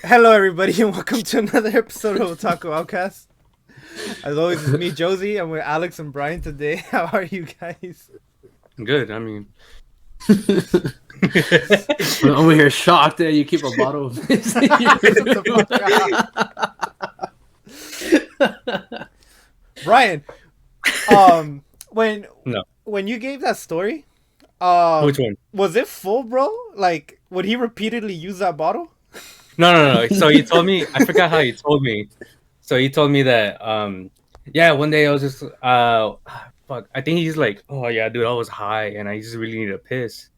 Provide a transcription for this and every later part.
Hello, everybody, and welcome to another episode of Otaku Outcast. As always, it's me, Josie. I'm with Alex and Brian today. How are you guys? Good. I mean, I'm over here shocked that you keep a bottle of this. Shut the fuck up. Brian, No. when you gave that story, Which one? was it full, bro? Like, would he repeatedly use that bottle? No. So he told me. I forgot how he told me. So he told me that. Yeah. One day I was just. Fuck. I think he's like, oh yeah, dude, I was high and I just really needed a piss.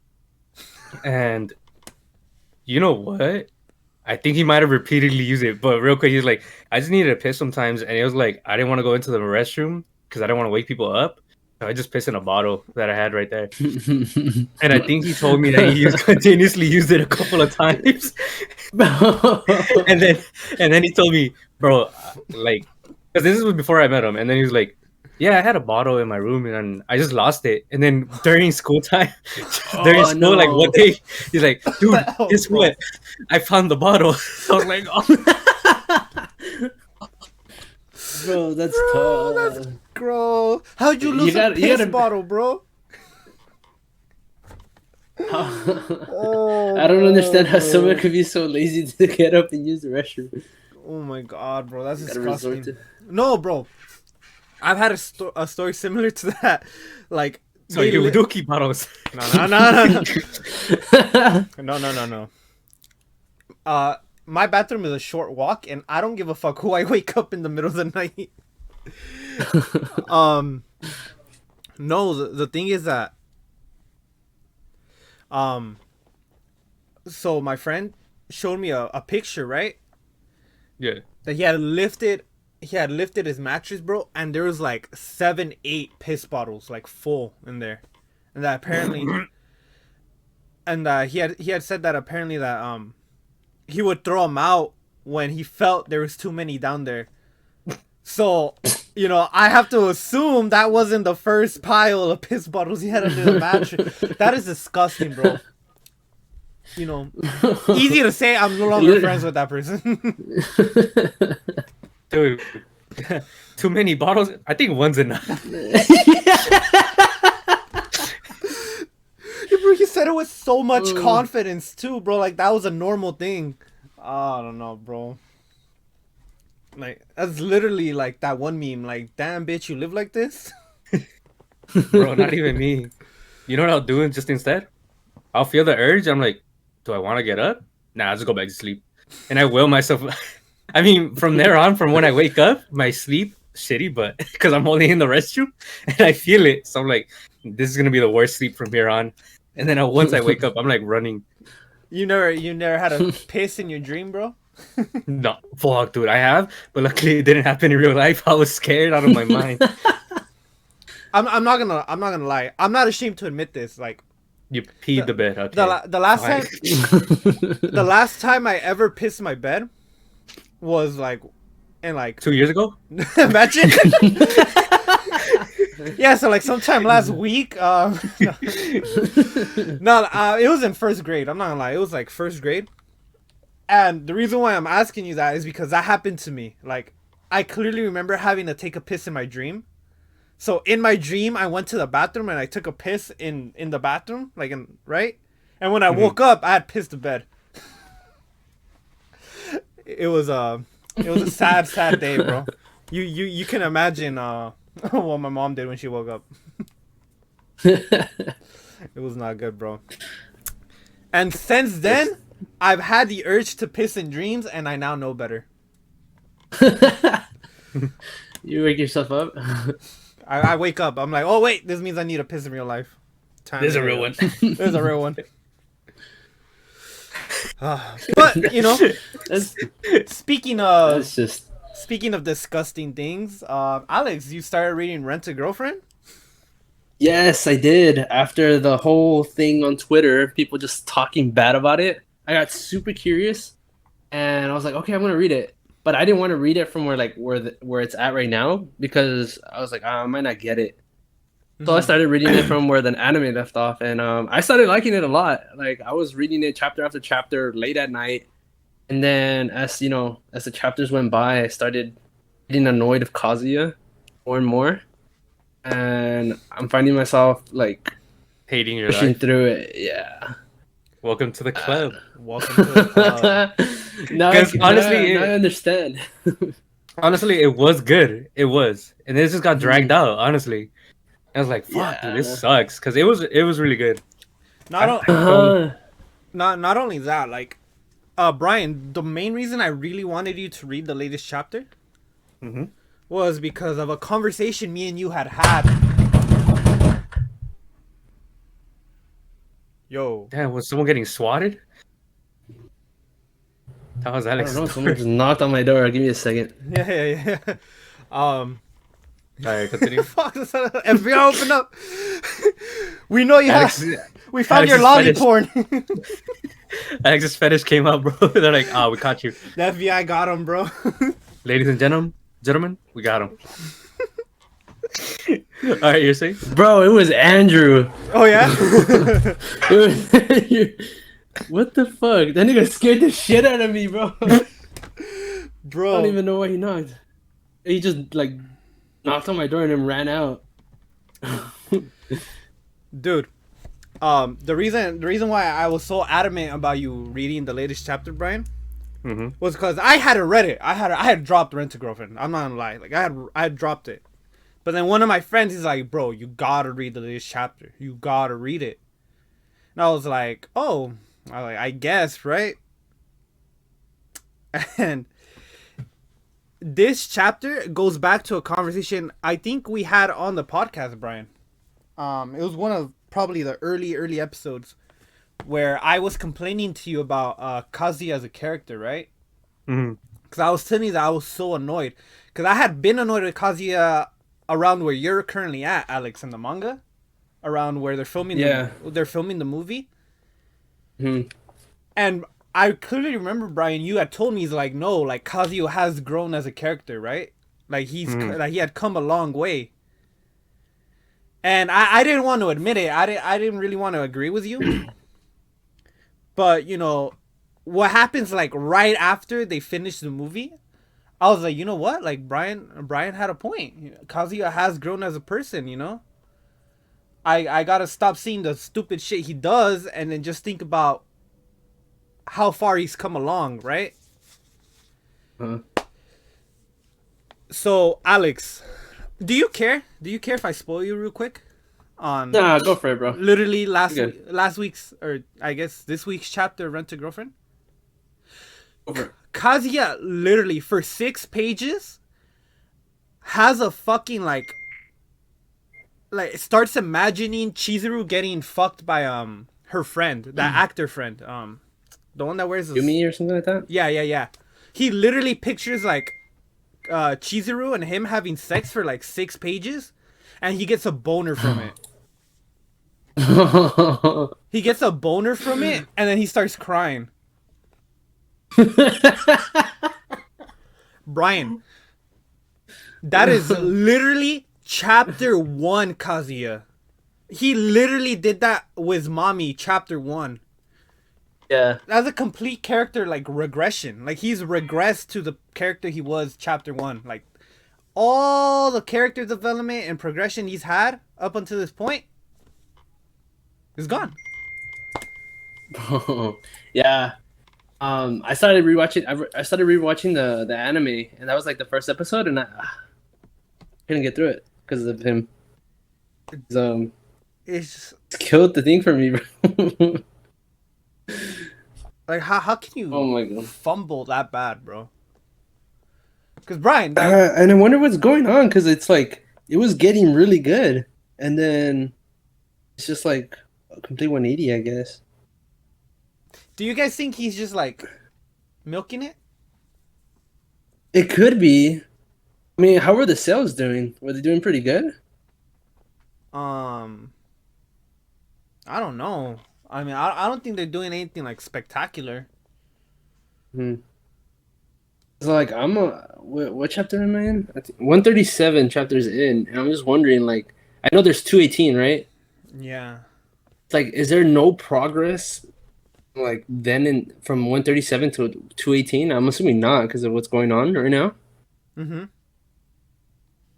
And you know what? I think he might have repeatedly used it, but real quick, he's like, I just needed a piss sometimes, and it was like I didn't want to go into the restroom because I didn't want to wake people up. So I just pissed in a bottle that I had right there. And I think he told me that he continuously used it a couple of times. and then he told me, bro, like, because this was before I met him, and then he was like, yeah, I had a bottle in my room and I just lost it. And then during school time, like one day, he's like, dude, guess what? I found the bottle. So I was like, oh. Bro, that's tough. That's gross. How'd you lose a piss bottle, bro? Oh, I don't understand how someone could be so lazy to get up and use the restroom. Oh my god, bro, that's disgusting. No, bro, I've had a story similar to that. Like, so you do keep bottles? No. My bathroom is a short walk, and I don't give a fuck who I wake up in the middle of the night. No, the thing is that, so my friend showed me a picture, right? Yeah. That he had lifted his mattress, bro, and there was like 7-8 piss bottles, like, full in there. And that apparently he had said that apparently that he would throw them out when he felt there was too many down there. So, you know, I have to assume that wasn't the first pile of piss bottles he had under the mattress. That is disgusting, bro. You know, easy to say I'm no longer friends with that person. Dude, too many bottles? I think one's enough. Bro, he said it with so much confidence too, bro. Like, that was a normal thing. I don't know, bro. Like, that's literally like that one meme. Like, damn, bitch, you live like this? Bro, not even me. You know what I'll do just instead? I'll feel the urge. I'm like, do I want to get up? Nah, I'll just go back to sleep. And I will myself. I mean, from there on, from when I wake up, my sleep shitty, but because I'm only in the restroom and I feel it. So I'm like, this is going to be the worst sleep from here on. And then once I wake up, I'm like running. You never had a piss in your dream, bro? No, fuck, dude, I have, but luckily it didn't happen in real life. I was scared out of my mind. I'm not gonna lie. I'm not ashamed to admit this. Like, you peed the bed. Okay. The last time I ever pissed my bed was like in like 2 years ago. Imagine. Yeah, so like sometime last week. It was in first grade. I'm not gonna lie, it was like first grade. And the reason why I'm asking you that is because that happened to me. Like, I clearly remember having to take a piss in my dream. So in my dream, I went to the bathroom and I took a piss in the bathroom, like, right. And when I woke up, I had pissed the bed. It was a sad day, bro. You can imagine what my mom did when she woke up. It was not good, bro. And since then, I've had the urge to piss in dreams, and I now know better. You wake yourself up? I wake up. I'm like, oh wait, this means I need a piss in real life. There's a real one. There's a real one. But you know, speaking of disgusting things, Alex, you started reading Rent a Girlfriend? Yes, I did. After the whole thing on Twitter, people just talking bad about it, I got super curious, and I was like, okay, I'm gonna read it. But I didn't want to read it from where it's at right now, because I was like, I might not get it. So I started reading it from where the anime left off, and I started liking it a lot. Like, I was reading it chapter after chapter late at night, And then as as the chapters went by, I started getting annoyed of Kazuya more and more. And I'm finding myself like Hating your pushing life. through it. Yeah. Welcome to the club. Welcome to the club. Because honestly, now I understand. honestly, it was good. It was, and it just got dragged Mhm. out. Honestly, I was like, "Fuck, dude, this Yeah. sucks." Because it was really good. Not o- I don't. not only that, like, Brian, the main reason I really wanted you to read the latest chapter Mhm. was because of a conversation me and you had. Yo. Damn, was someone getting swatted? That was I don't Alex. know. Someone just knocked on my door. Give me a second. Yeah. All right, continue. Fuck, FBI, open up. We know you Alex, have. We found your Alex's lolly fetish. porn. Alex's fetish came out, bro. They're like, "Ah, we caught you, The FBI got him, bro. ladies and gentlemen, we got him." All right, you're saying? Bro, it was Andrew. Oh yeah. What the fuck? That nigga scared the shit out of me, bro. I Bro. don't even know why he knocked. He just like knocked on my door and then ran out. Dude, the reason why I was so adamant about you reading the latest chapter, Brian, Mm-hmm. was because I hadn't read it. I had dropped Rent a Girlfriend. I'm not gonna lie, like I had dropped it. But then one of my friends is like, "Bro, you gotta read the latest chapter. You gotta read it." And I was like, "Oh, I guess, right?" And this chapter goes back to a conversation I think we had on the podcast, Brian. It was one of probably the early episodes where I was complaining to you about Kazi as a character, right? Mm-hmm. Because I was telling you that I was so annoyed. Because I had been annoyed with Kazuya around where you're currently at, Alex, in the manga. Around where they're filming they're filming the movie. Mhm. And I clearly remember, Brian, you had told me, he's like, no, like Kazuya has grown as a character, right? Like like he had come a long way. And I didn't want to admit it. I didn't really want to agree with you. But, you know, what happens like right after they finish the movie, I was like, you know what? Like Brian had a point. Kazuya has grown as a person, you know? I gotta stop seeing the stupid shit he does and then just think about how far he's come along, right? Uh-huh. So, Alex, do you care? Do you care if I spoil you real quick? On Nah, go for it, bro. literally You're good. last week's, or I guess this week's chapter, Rent a Girlfriend? Go for it. Kazuya literally for 6 pages has a fucking like starts imagining Chizuru getting fucked by her friend, that actor friend, the one that wears this... Yumi or something like that? Yeah. He literally pictures like Chizuru and him having sex for like 6 pages, and he gets a boner from it. He gets a boner from it, and then he starts crying. Brian, that is literally chapter 1, Kazuya. He literally did that with Mommy, chapter 1. Yeah. That's a complete character like regression. Like he's regressed to the character he was chapter 1. Like all the character development and progression he's had up until this point is gone. Yeah. I started rewatching. I started rewatching the anime, and that was like the first episode, and I couldn't get through it because of him. It's just, It's killed the thing for me, bro. like how can you Oh my god. fumble that bad, bro? Because Brian, like, And I wonder what's going on because it's like it was getting really good, and then it's just like a complete 180, I guess. do you guys think he's just like milking it? It could be. I mean, how were the sales doing? Were they doing pretty good? I don't know. I mean, I don't think they're doing anything like spectacular. Hmm. So like what chapter am I in? I think 137 chapters in, and I'm just wondering, like, I know there's 218, right? Yeah. It's like, is there no progress Like then from 137 to 218. I'm assuming not because of what's going on right now. Mm-hmm.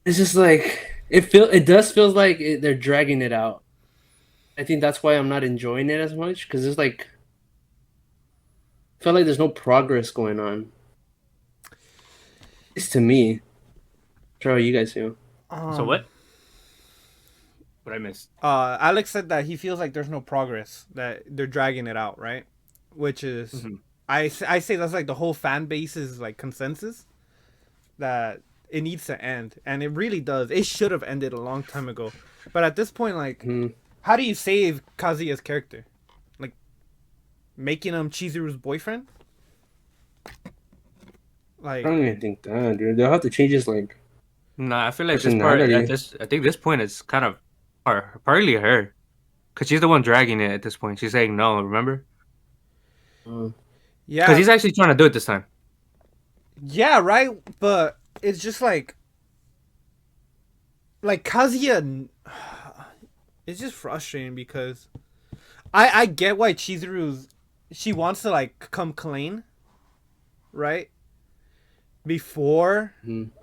It's just like it does feels like they're dragging it out. I think that's why I'm not enjoying it as much because it's like I feel like there's no progress going on. It's to me. Try what you guys feel. So what? What I missed? Alex said that he feels like there's no progress, that they're dragging it out, right? Which is, Mhm. I say that's like the whole fan base's like consensus that it needs to end, and it really does. It should have ended a long time ago, but at this point, like, how do you save Kazuya's character? Like, making him Chizuru's boyfriend? I Like, don't even think that, dude. They'll have to change his like Nah, I feel like this part personality. at this. I think this point is kind of partly her, cause she's the one dragging it at this point. She's saying no. Remember? Cause yeah, he's actually trying to do it this time. yeah, right. But it's just like Kazuya. It's just frustrating because I get why Chizuru's she wants to like come clean, right? Before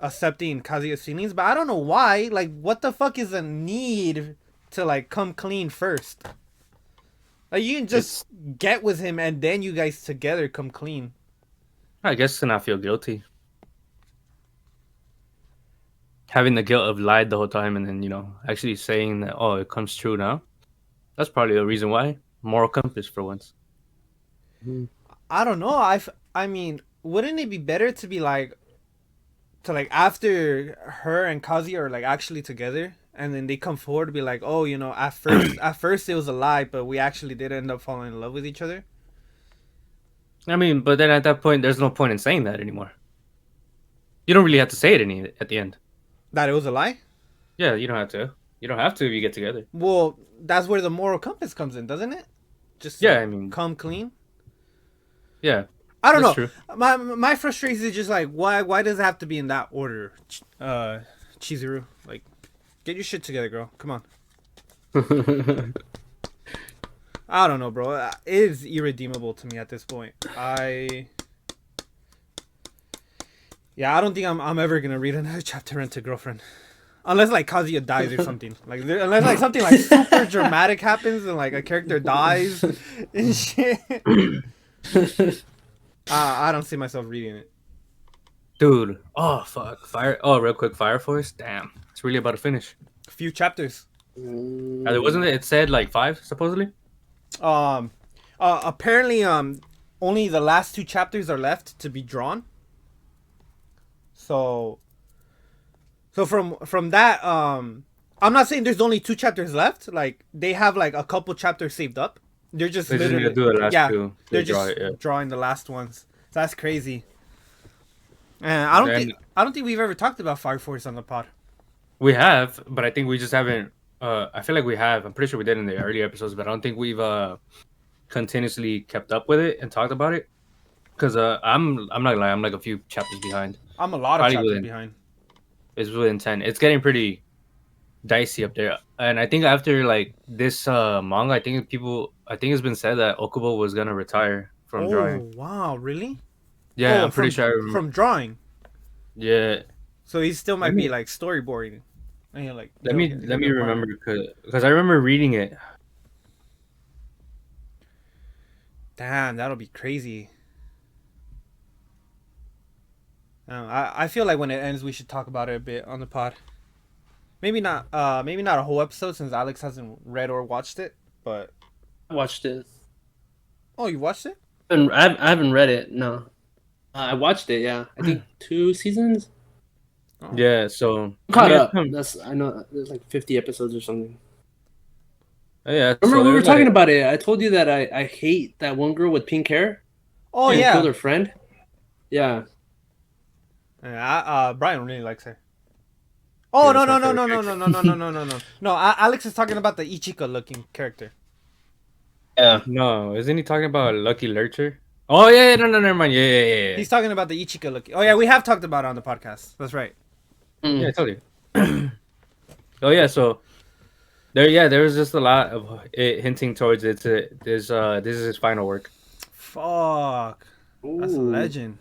accepting Kazuya's feelings, but I don't know why. Like, what the fuck is the need to like come clean first? Like, you can just get with him and then you guys together come clean. I guess to not feel guilty, having the guilt of lied the whole time, and then actually saying that it comes true now. That's probably the reason why. Moral compass for once. I don't know. I mean, wouldn't it be better to be like after her and Kazuya are like actually together, and then they come forward to be like, oh, at first it was a lie, but we actually did end up falling in love with each other. I mean, but then at that point, there's no point in saying that anymore. You don't really have to say it at the end. That it was a lie? Yeah, you don't have to. You don't have to if you get together. Well, that's where the moral compass comes in, doesn't it? Just Yeah, like, I mean, come clean. yeah, I don't that's know. true. My frustration is just like, why does it have to be in that order? Chizuru, like, get your shit together, girl. Come on. I don't know, bro. It is irredeemable to me at this point. Yeah, I don't think I'm ever gonna read another chapter Rent a Girlfriend, unless like Kazuya dies or something. Like, unless like something like super dramatic happens and like a character dies and shit. I don't see myself reading it. Dude, oh fuck, fire! Oh, real quick, Fire Force. Damn, it's really about to finish. A few chapters. Wasn't it? It said like 5 supposedly. Apparently, only the last 2 chapters are left to be drawn. So from that, I'm not saying there's only 2 chapters left. Like, they have like a couple chapters saved up. They're just They just need literally to do the last yeah, 2. they're They draw just it, yeah. drawing the last ones. So that's crazy. And I don't think we've ever talked about Fire Force on the pod. We have, but I think we just haven't. I feel like we have. I'm pretty sure we did in the early episodes, but I don't think we've continuously kept up with it and talked about it. Because I'm not gonna lie, I'm like a few chapters behind. I'm a lot of chapters behind. It's within 10. It's getting pretty dicey up there, and I think after like this manga, I think it's been said that Okubo was gonna retire from drawing. Oh wow, really? Yeah, Oh, I'm pretty sure. I remember. From drawing. Yeah. So he still might be like storyboarding. And you're like, Let me remember because I remember reading it. Damn, that'll be crazy. I feel like when it ends, we should talk about it a bit on the pod. Maybe not a whole episode since Alex hasn't read or watched it. But I watched it. oh, you watched it? And I haven't read it. No, I watched it. Yeah, I think 2 seasons. Oh. Yeah, so Caught up. I know there's like 50 episodes or something. Yeah, Remember we were talking about it. I told you that I hate that one girl with pink hair. Oh and yeah, killed her friend. Yeah. Brian really likes her. Oh no. No, Alex is talking about the Ichika looking character. Yeah. No, isn't he talking about Lucky Lurcher? Oh yeah, no, never mind. Yeah. He's talking about the Ichika looking. Oh yeah, we have talked about it on the podcast. That's right. Yeah, I told you. Oh yeah, so there was just a lot of it hinting towards this is his final work. Fuck. That's a Ooh. legend.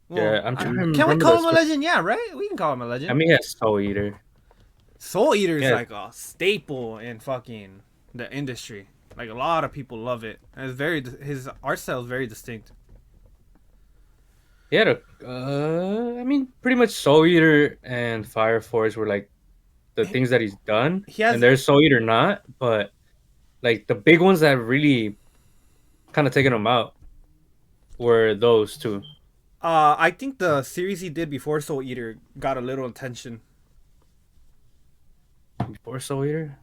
Well, Yeah, I'm trying to can we remember call the him a script. legend? Yeah, right? We can call him a legend. I mean, yeah, Soul Eater. Soul Eater is Yeah, like a staple in fucking the industry. Like a lot of people love it. And it's very his art style is very distinct. he had a. I mean, pretty much Soul Eater and Fire Force were like the things that he's done, He and has there's Soul Eater not, but like the big ones that really kind of taken him out were those two. I think the series he did before Soul Eater got a little attention. Before Soul Eater,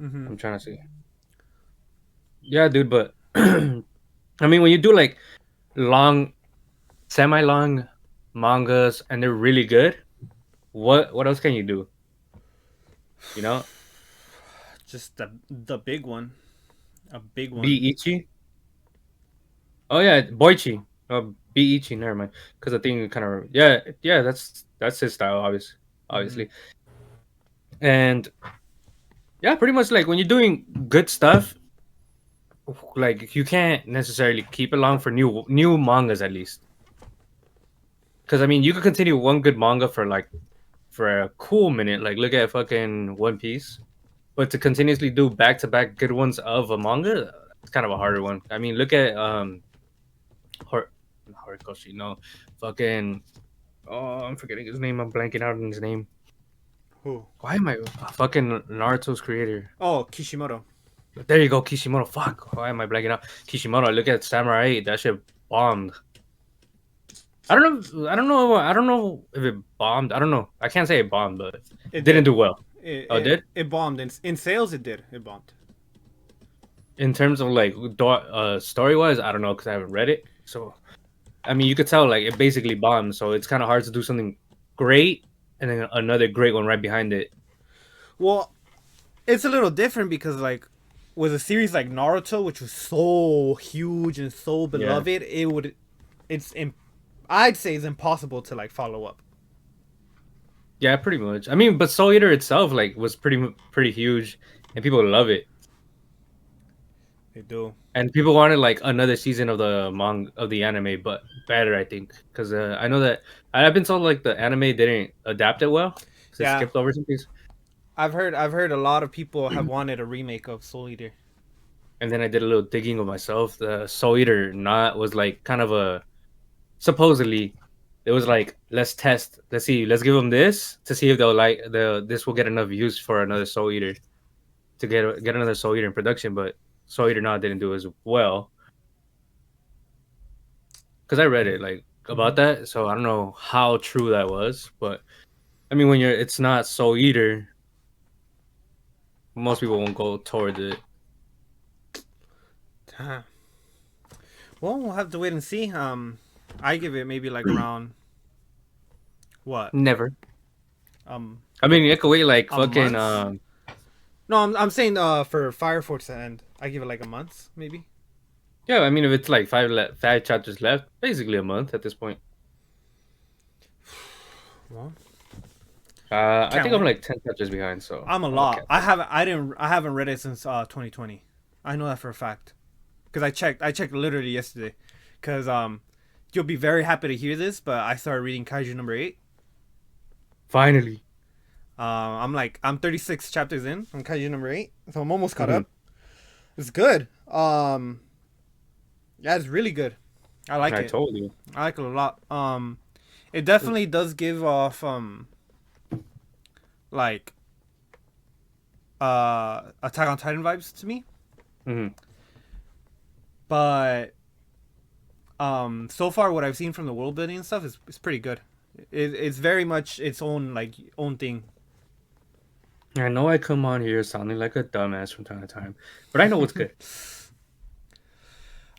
Mm-hmm. I'm trying to see. Yeah, dude, but I mean, when you do like long, semi-long mangas and they're really good, what else can you do? You know, Just the big one, a big one. be Ichi. Oh yeah, Boichi. Be Ichi. Never mind. Because the thing kind of yeah. That's his style, obviously. And yeah, pretty much like when you're doing good stuff, like you can't necessarily keep it long for new mangas at least. Because I mean, you could continue one good manga for a cool minute. Like look at fucking One Piece, but to continuously do back to back good ones of a manga, it's kind of a harder one. I mean, look at Hor- Horikoshi. No, fucking. Oh, I'm forgetting his name. I'm blanking out on his name. Who? Why am I fucking Naruto's creator? Oh, Kishimoto. There you go, Kishimoto. Fuck. Why am I blanking out? Kishimoto. Look at Samurai 8. That shit bombed. I don't know. I don't know. I don't know if it bombed. I don't know. I can't say it bombed, but It didn't did. do well. It Oh, it it, did? it bombed in sales. It did. It bombed. In terms of like story wise, I don't know because I haven't read it. So I mean, you could tell like it basically bombed. So it's kind of hard to do something great and then another great one right behind it. Well, it's a little different because like with a series like Naruto, which was so huge and so Yeah. beloved, I'd say it's impossible to like follow up. Yeah, pretty much. I mean, but Soul Eater itself like was pretty huge, and people love it. They do. And people wanted like another season of the anime, but better, I think, because I know that I've been told like the anime didn't adapt it well, because it Yeah, skipped over some things. I've heard a lot of people have wanted a remake of Soul Eater. And then I did a little digging of myself. The Soul Eater not was like kind of a supposedly it was like let's see, let's give them this to see if they'll like this will get enough views for another Soul Eater to get another Soul Eater in production, but Soul Eater not didn't do as well because I read it like about that, so I don't know how true that was, but I mean when it's not Soul Eater, most people won't go towards it. Huh. Well, we'll have to wait and see. I give it maybe like around what? Never. Um, I mean you could wait like a fucking month? No, I'm saying for Fire Force to end, I give it like a month maybe. yeah, I mean if it's like five chapters left, basically a month at this point. Well, I can't think I'm wait. like 10 chapters behind, so I'm a I'll lot. catch up. I haven't read it since 2020. I know that for a fact because I checked literally yesterday. Because you'll be very happy to hear this, but I started reading Kaiju number 8. Finally. I'm 36 chapters in on Kaiju number 8, so I'm almost caught Mhm. up. It's good. Yeah, it's really good. I like I it. told you. I like it a lot. It definitely does give off like Attack on Titan vibes to me, Hmm. but so far what I've seen from the world building and stuff is pretty good. It's very much its own like own thing. I know I come on here sounding like a dumbass from time to time, but I know what's good.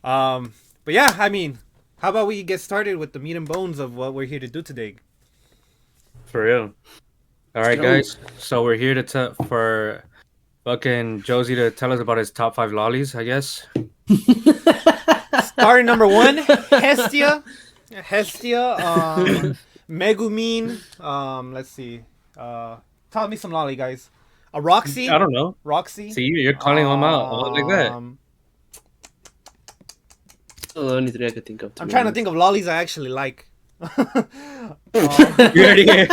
But yeah, I mean, how about we get started with the meat and bones of what we're here to do today? For real. All right, Go. guys. So we're here to for fucking Josie to tell us about his top 5 lollies, I guess. Starting number 1, Hestia. Megumin. Let's see. Tell me some lolly, guys. A Roxy. I don't know. Roxy. See, you're calling them out all like that. the only three I could think of. I'm trying to think of lollies I actually like. You already hear?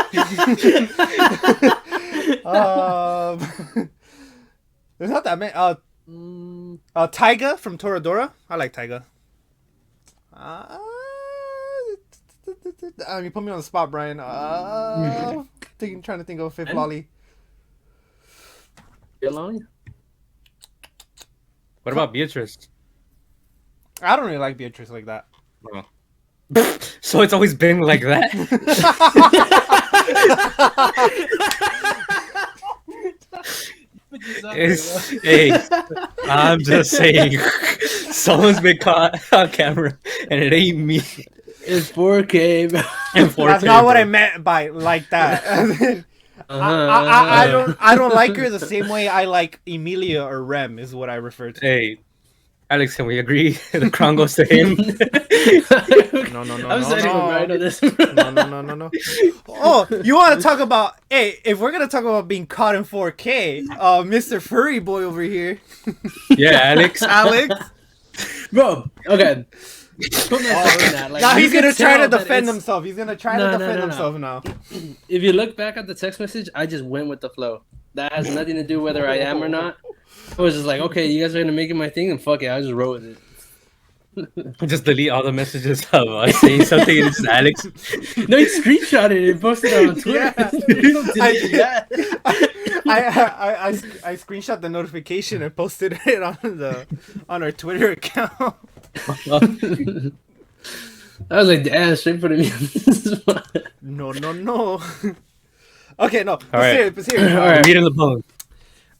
There's not that many. Taiga from Toradora. I like Taiga. You put me on the spot, Brian. Trying to think of a fifth lolly. Lolly? What about Beatrice? I don't really like Beatrice like that. Oh. So it's always been like that. Hey, I'm just saying, someone's been caught on camera, and it ain't me. It's 4K. That's not what I meant by like that. I don't like her the same way I like Emilia or Rem is what I refer to. Hey, Alex, can we agree? The crown goes to him. No. I'm sitting right on this. No. Oh, you want to talk about? Hey, if we're gonna talk about being caught in 4K, Mr. Furry Boy over here. Yeah, Alex. Bro, okay. Put myself in that. Like, Now he's you gonna can try to tell that defend it's- himself. He's gonna try to defend himself now. If you look back at the text message, I just went with the flow. That has nothing to do whether I am or not. I was just like, okay, you guys are gonna make it my thing, and fuck it, I just wrote with it. Just delete all the messages of us saying something and it's just Alex. No, he screenshotted it and posted it on Twitter. Yeah. You don't delete that. I screenshot the notification and posted it on our Twitter account. I was like, damn, straight putting me on this spot. No. Okay, no. All right. But seriously, All right. Meat in the bone.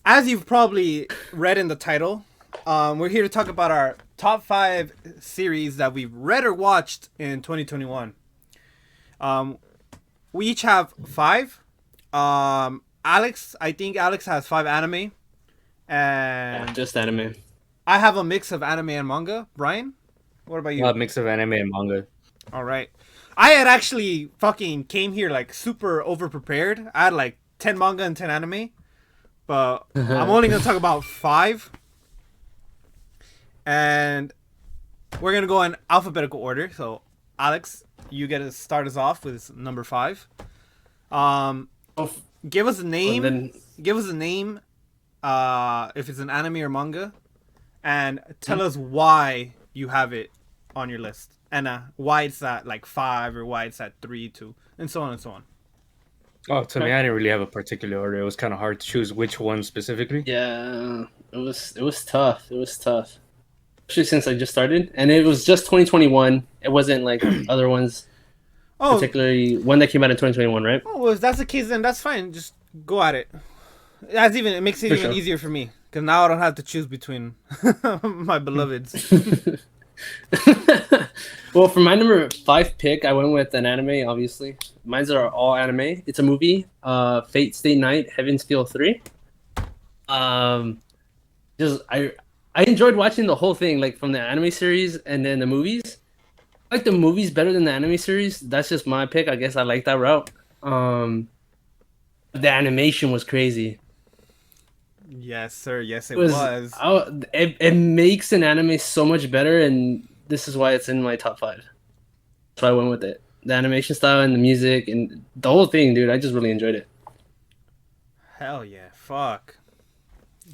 as you've probably read in the title, we're here to talk about our top 5 series that we've read or watched in 2021. We each have 5. Alex, I think Alex has 5 anime, and Just anime. I have a mix of anime and manga. Brian, what about you? A mix of anime and manga. All right. I had actually fucking came here like super over prepared. I had like 10 manga and 10 anime, but I'm only gonna talk about 5. And we're gonna go in alphabetical order. So, Alex, you get to start us off with number 5. Give us a name. Give us a name. If it's an anime or manga, and tell us why you have it on your list, and why it's at like 5 or why it's at 3, 2, and so on and so on. Oh, to me, I didn't really have a particular order. It was kind of hard to choose which one specifically. Yeah, it was tough. It was tough, especially since I just started, and it was just 2021. It wasn't like other ones. Oh, Particularly one that came out in 2021, right? oh, well, if that's the case, then that's fine. Just go at it. It makes it For even sure. easier for me because now I don't have to choose between my beloveds. Well, for my number 5 pick, I went with an anime. Obviously, mine's are all anime. It's a movie. Fate Stay Night, Heaven's Feel 3. Just I enjoyed watching the whole thing, like from the anime series and then the movies. I like the movies better than the anime series. That's just my pick. I guess I like that route. The animation was crazy. Yes, sir. Yes, it was. was. It makes an anime so much better, and this is why it's in my top 5. So I went with it. The animation style and the music and the whole thing, dude. I just really enjoyed it. Hell yeah. Fuck.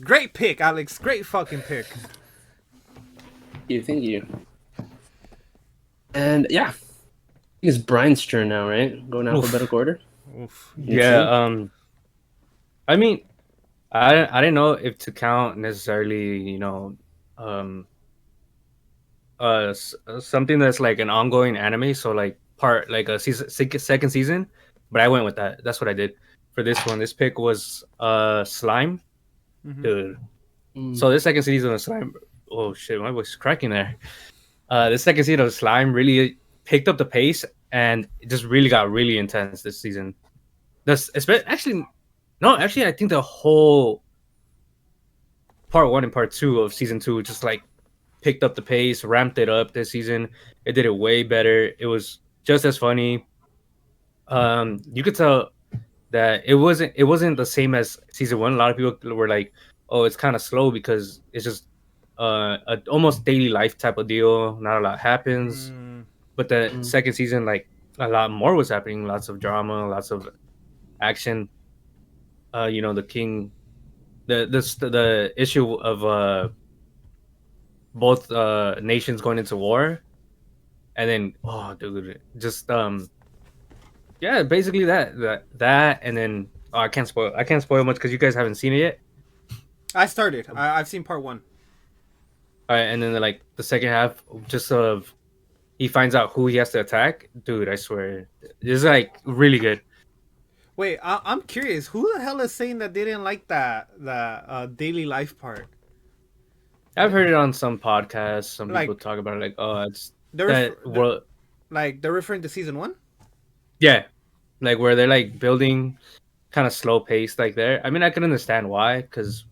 Great pick, Alex. Great fucking pick. Thank you. And yeah, I think it's Brian's turn now, right? Going alphabetical order. Oof. Yeah. I mean, I didn't know if to count necessarily, something that's like an ongoing anime, so like part like a second season, but I went with that. That's what I did for this one. This pick was Slime, dude. So this second season of Slime, oh shit, my voice is cracking there. The second season of Slime really picked up the pace, and it just really got really intense this season. Actually, I think the whole part 1 and part 2 of season 2 just like picked up the pace, ramped it up this season. It did it way better. It was just as funny. You could tell that it wasn't the same as season 1. A lot of people were like, "Oh, it's kind of slow because it's just a almost daily life type of deal. Not a lot happens, Mm, but the second season, like a lot more was happening. Lots of drama, lots of action. The king, the issue of both nations going into war, and then oh, dude, just yeah, basically that, and then I can't spoil much because you guys haven't seen it yet. I started. I've seen part one. All right, and then like the second half, just of he finds out who he has to attack. Dude, I swear, it's like really good. Wait, I'm curious. Who the hell is saying that they didn't like that daily life part? I've heard it on some podcasts. Some people Like talk about it, like, oh, it's they're, that world. like they're referring to season one. Yeah, like where they're like building kind of slow paced, like there. I mean, I can understand why, because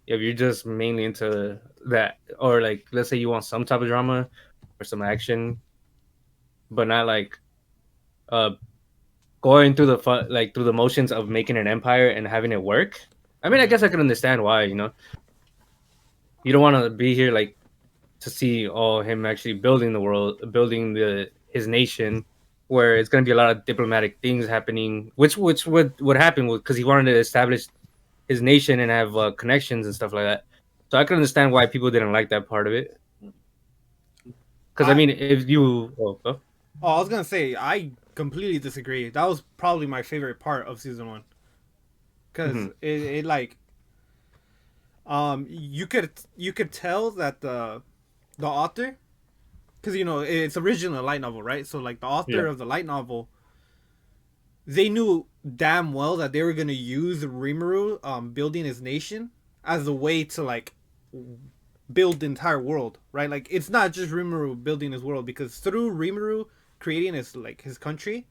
if you're just mainly into that, or like let's say you want some type of drama or some action, but not like uh going through the like through the motions of making an empire and having it work. I mean, I guess I can understand why. You don't want to be here like to see him actually building the world, building the his nation, where it's going to be a lot of diplomatic things happening, which would happen because he wanted to establish his nation and have connections and stuff like that. So I can understand why people didn't like that part of it. Because I I mean, if you I was gonna say I completely disagree. That was probably my favorite part of season one because mhm. it like you could tell that the author, because it's originally a light novel, right? So like the author Yeah, of the light novel, they knew damn well that they were gonna use Rimuru building his nation as a way to like build the entire world, right? Like it's not just Rimuru building his world, because through Rimuru creating his country,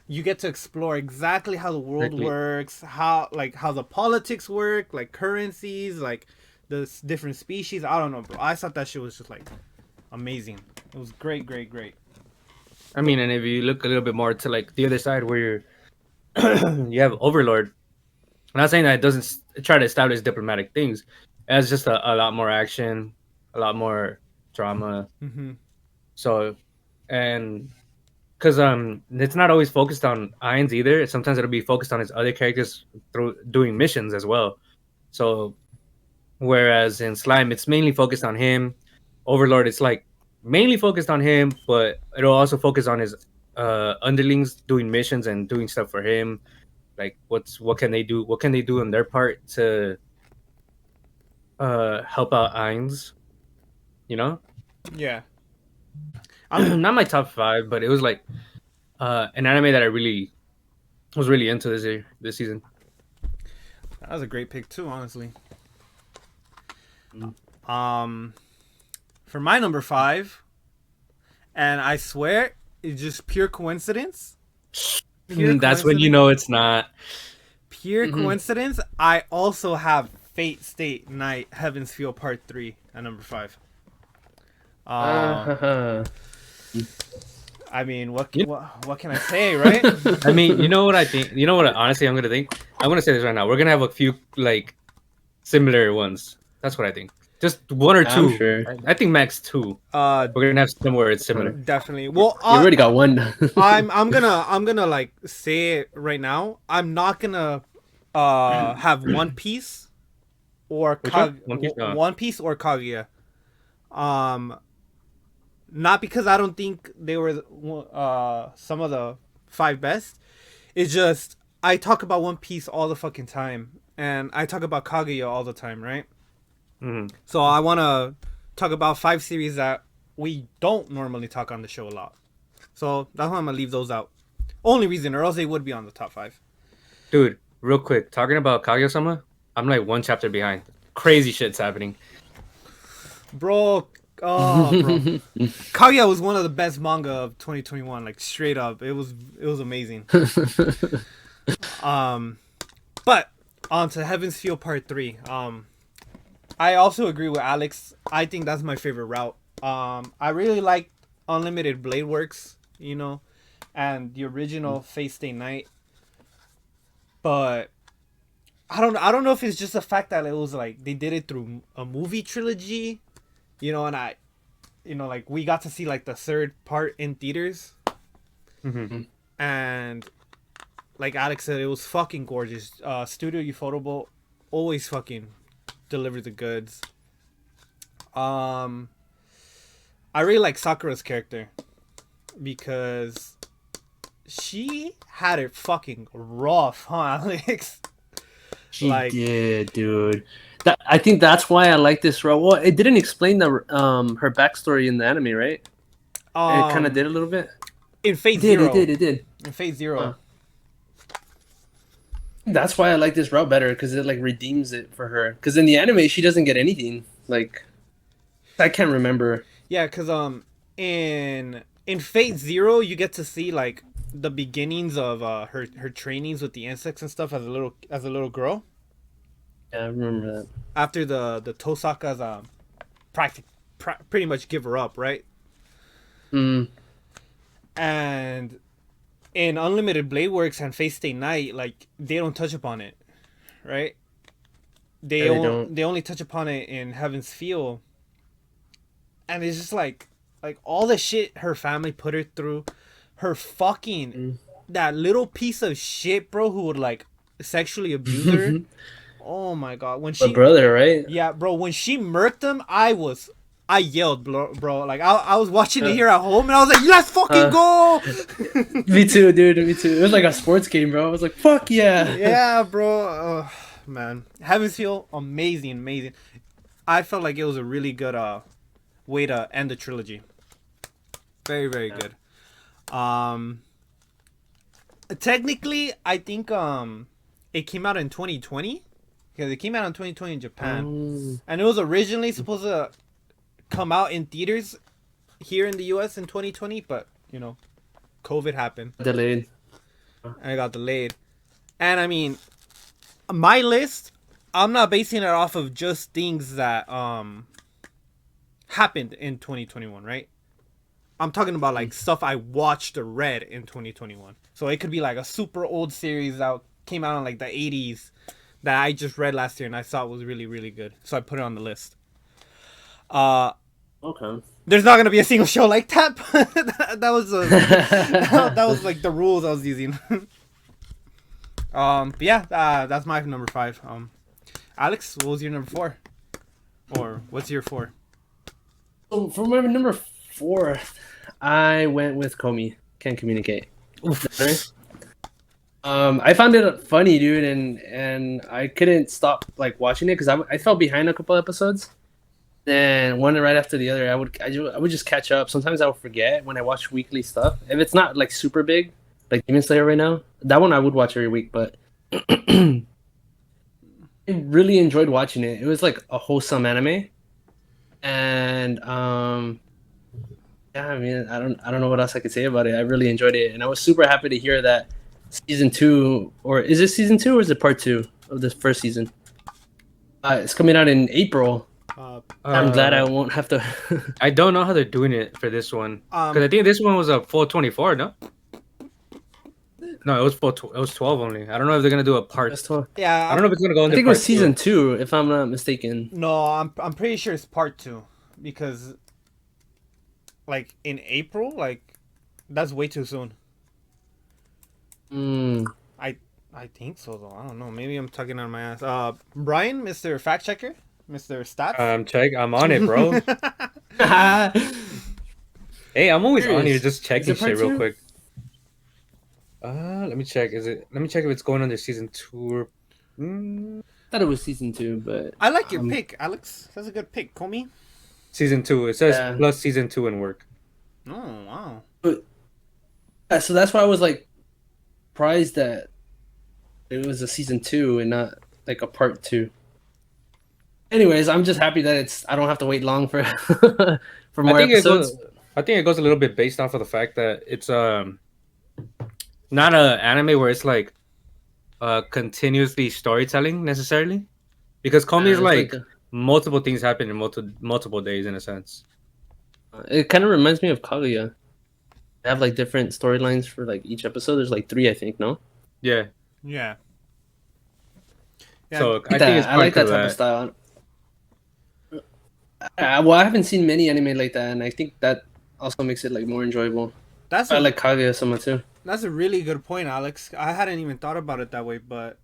you get to explore exactly how the world exactly. works, how the politics work, like currencies, like the different species. I don't know, bro. I thought that shit was just like amazing. It was great, great, great. I mean, and if you look a little bit more to like the other side where you have Overlord. I'm not saying that it doesn't try to establish diplomatic things. It has just a lot more action, a lot more drama. Mm-hmm. So, and because it's not always focused on Ainz either. Sometimes it'll be focused on his other characters through doing missions as well. So whereas in Slime, it's mainly focused on him. Overlord, it's like mainly focused on him, but it'll also focus on his underlings doing missions and doing stuff for him. Like what can they do? What can they do on their part to help out Ainz? You know, Yeah, I'm. not my top five, but it was like an anime that I really was really into this season. That was a great pick too, honestly. Mm. Um, for my number five, and I swear it's just pure coincidence. Pure That's when you coincidence. know it's not. Pure Mhm. coincidence. I also have Fate State Night Heaven's Feel Part 3 at number 5. Uh, Uh, I mean, You what can I say, right? I mean, you know what I think. You know what? Honestly, I'm gonna think. I'm gonna say this right now. We're gonna have a few like similar ones. That's what I think. Just one or I'm two. sure. I think max two. Uh, We're gonna have some where it's Uh-huh. similar. definitely. Well, You already got one. I'm gonna like say it right now. I'm not gonna have Which one? One Piece. One Piece or Kaguya. Um, not because I don't think they were some of the five best. It's just I talk about One Piece all the fucking time, and I talk about Kaguya all the time, right? Mhm. So I want to talk about five series that we don't normally talk on the show a lot. So that's why I'm gonna leave those out. Only reason, or else they would be on the top five. Dude, real quick, talking about Kaguya-sama, I'm like one chapter behind. Crazy shit's happening. Bro, oh, bro. Kaguya was one of the best manga of 2021. Like straight up, it was amazing. Um, but on to Heaven's Feel Part 3. I also agree with Alex. I think that's my favorite route. I really like Unlimited Blade Works, and the original Face Day Night. But I don't know if it's just the fact that it was like they did it through a movie trilogy, you know, and like we got to see like the third part in theaters, Mm-hmm. and like Alex said, it was fucking gorgeous. Studio Ufotable always fucking delivered the goods. I really like Sakura's character because she had it fucking rough, huh, Alex? She Like, did, dude. I think that's why I like this role. Well, it didn't explain the her backstory in the anime, right? It kind of did a little bit. in Fate It did. Zero. It did. It did. In Fate Zero. That's why I like this route better because it like redeems it for her. Because in the anime, she doesn't get anything. Like, I can't remember. Yeah, cause in Fate Zero you get to see like the beginnings of her trainings with the insects and stuff as a little girl. Yeah, I remember that. After the Tosaka's pretty much give her up, right? Mm. And in Unlimited Blade Works and Fate Stay Night, like they don't touch upon it, right? Yeah, they don't. They only touch upon it in Heaven's Feel, and it's just like all the shit her family put her through, her fucking that little piece of shit, bro, who would like sexually abuse her. Oh my god, when My brother, right? yeah, bro, when she murked him, I yelled, bro. Like I was watching it here at home, and I was like, "Let's fucking go!" Me too, dude. Me too. It was like a sports game, bro. I was like, "Fuck yeah!" Yeah, bro. Man, Heaven's Feel, amazing. I felt like it was a really good way to end the trilogy. Very good. Technically, I think it came out in 2020 because it came out in 2020 in Japan, and it was originally supposed to come out in theaters here in the US in 2020, but you know, COVID happened Delayed. and it got delayed. And I mean, my list, I'm not basing it off of just things that happened in 2021, right? I'm talking about like stuff I watched or read in 2021. So it could be like a super old series that came out in like the 80s that I just read last year and I thought was really good. So I put it on the list. Okay. There's not gonna be a single show like that. That was that was like the rules I was using. But yeah, that's my number 5. Alex, what was your number 4? Or what's your 4? So for my number 4, I went with Komi. Can't communicate. I found it funny, dude, and I couldn't stop like watching it because I fell behind a couple episodes. Then one right after the other, I would just catch up. Sometimes I would forget when I watch weekly stuff. If it's not like super big, like Demon Slayer right now, that one I would watch every week. But I really enjoyed watching it. It was like a wholesome anime, and yeah, I mean, I don't know what else I could say about it. I really enjoyed it, and I was super happy to hear that season 2, or is it season 2 or is it part 2 of the first season? It's coming out in April. I'm glad I won't have to. I don't know how they're doing it for this one because I think this one was a 424. No, it was 12 only. I don't know if they're gonna do a part. Yeah, I don't know if it's gonna go. I think it was season 2, if I'm not mistaken. No, I'm pretty sure it's part 2 because, like in April, like that's way too soon. I think so though. I don't know. Maybe I'm tugging on my ass. Brian, Mr. Fact Checker, Mr. Stats. I'm on it, bro. Hey, I'm always on here just checking shit real quick. Let me check. Let me check if it's going under season 2 or. Thought it was season 2, but I like your pick, Alex. That's a good pick, Komi. Season 2. It says plus season 2 in work. Oh wow. But so that's why I was like surprised that it was a season 2 and not like a part 2. Anyways, I'm just happy that I don't have to wait long for for more episodes. I think it goes a little bit based off of the fact that it's not an anime where it's like continuously storytelling necessarily, because Komi is like multiple things happen in multiple days in a sense. It kind of reminds me of Kaguya. They have like different storylines for like each episode. There's like 3, I think. No. Yeah. Yeah, So I think That it's I probably like that because of type of that. style. Well, I haven't seen many anime like that, and I think that also makes it like more enjoyable. that's I a like Kaguya-sama too. that's a really good point, Alex. I hadn't even thought about it that way, but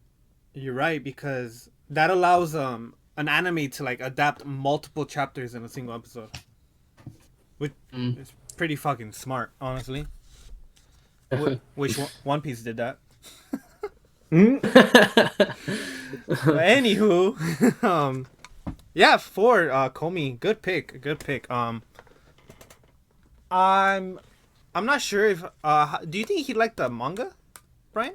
you're right because that allows an anime to like adapt multiple chapters in a single episode, which Mm. is pretty fucking smart, honestly. Which One Piece did that. Hmm? But anywho, yeah, four, Comey, good pick, good pick. I'm I'm not sure if do you think he liked the manga, Brian?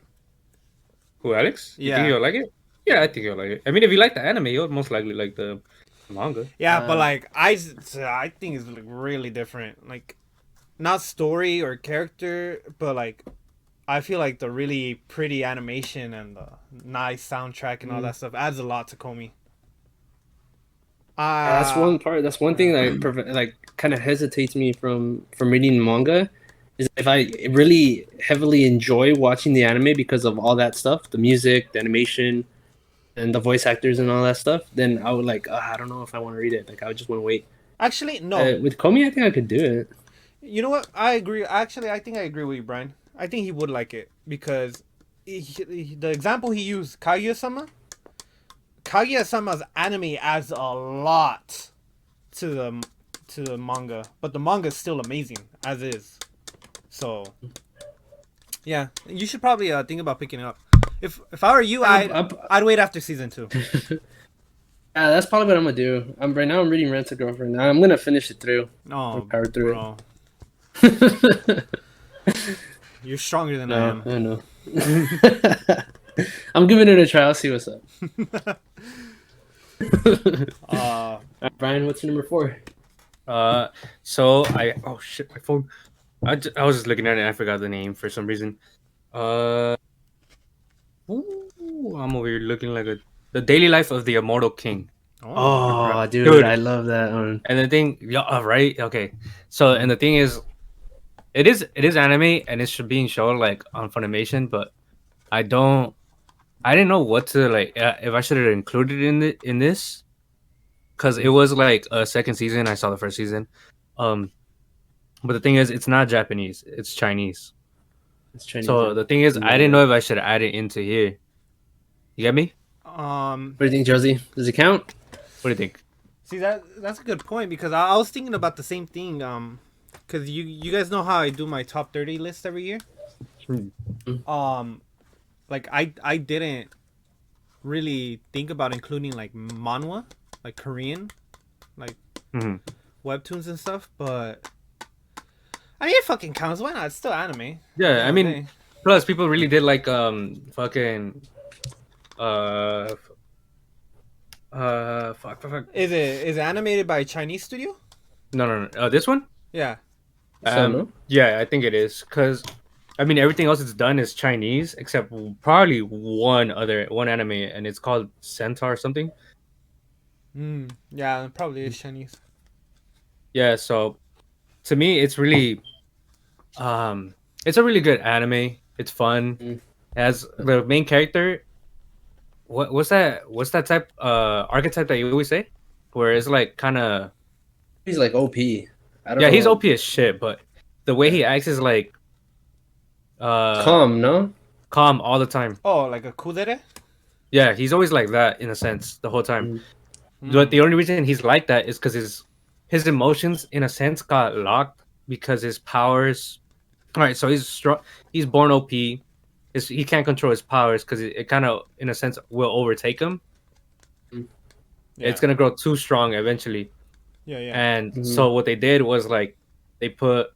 Who, Alex? You think Yeah. you'll like it? Yeah, I think you'll like it. I mean, if you like the anime, you'll most likely like the manga. Yeah, but Uh, like I think it's like really different. Like not story or character, but like I feel like the really pretty animation and the nice soundtrack and all that stuff adds a lot to Comey. That's one part. That's one thing Yeah. that like kind of hesitates me from reading manga. Is if I really heavily enjoy watching the anime because of all that stuff, the music, the animation, and the voice actors and all that stuff, then I would like I don't know if I want to read it. Like I would just want to wait. Actually, no. With Komi, I think I could do it. You know what? I agree. Actually, I think I agree with you, Brian. I think he would like it because the example he used, Kaguya-sama. Kaguya-sama's anime adds a lot to the manga, but the manga is still amazing as is. So, yeah, you should probably think about picking it up. If I were you, I'd wait after season 2. Yeah, that's probably what I'm gonna do. Right now I'm reading Rent a Girlfriend. I'm gonna finish it through. Oh, Power through bro, it. you're stronger than I No, am. I know. I'm giving it a try. I'll see what's up. Brian, what's your number 4? So oh shit, my phone. I was just looking at it and I forgot the name for some reason. I'm over here looking like the daily life of the immortal king. Oh, dude, Dude. I love that one. And the thing, yeah, right, okay. So and the thing is, it is anime and it's being shown like on Funimation, but I didn't know what to like if I should have included in this because it was like a second season. I saw the first season, but the thing is, it's not Japanese; it's Chinese. It's Chinese. So the thing is, I didn't know if I should add it into here. You get me? What do you think, Josie? Does it count? What do you think? See that's a good point because I was thinking about the same thing. Because you guys know how I do my top 30 list every year. Like I didn't really think about including like manhwa, like Korean, like webtoons and stuff, but I mean it fucking counts. Why not? It's still anime. Yeah, I mean, Okay. plus people really did like fucking fuck. Is it animated by a Chinese studio? No. This one? Yeah. So, no? Yeah, I think it is because I mean everything else it's done is Chinese except probably one anime and it's called Centaur or something. Yeah, it probably is Chinese. Yeah, so to me it's really it's a really good anime. It's fun. As the main character, what's that type archetype that you always say? Where it's like kind of He's like OP. I don't yeah, know. he's OP as shit, but the way he acts is like calm, no? calm all the time. Oh, like a kudere? Yeah, he's always like that in a sense the whole time. But the only reason he's like that is because his emotions in a sense got locked because his powers. All right, so he's strong. He's born OP. He can't control his powers because it kind of in a sense will overtake him. Yeah. It's gonna grow too strong eventually. Yeah. And so what they did was like they put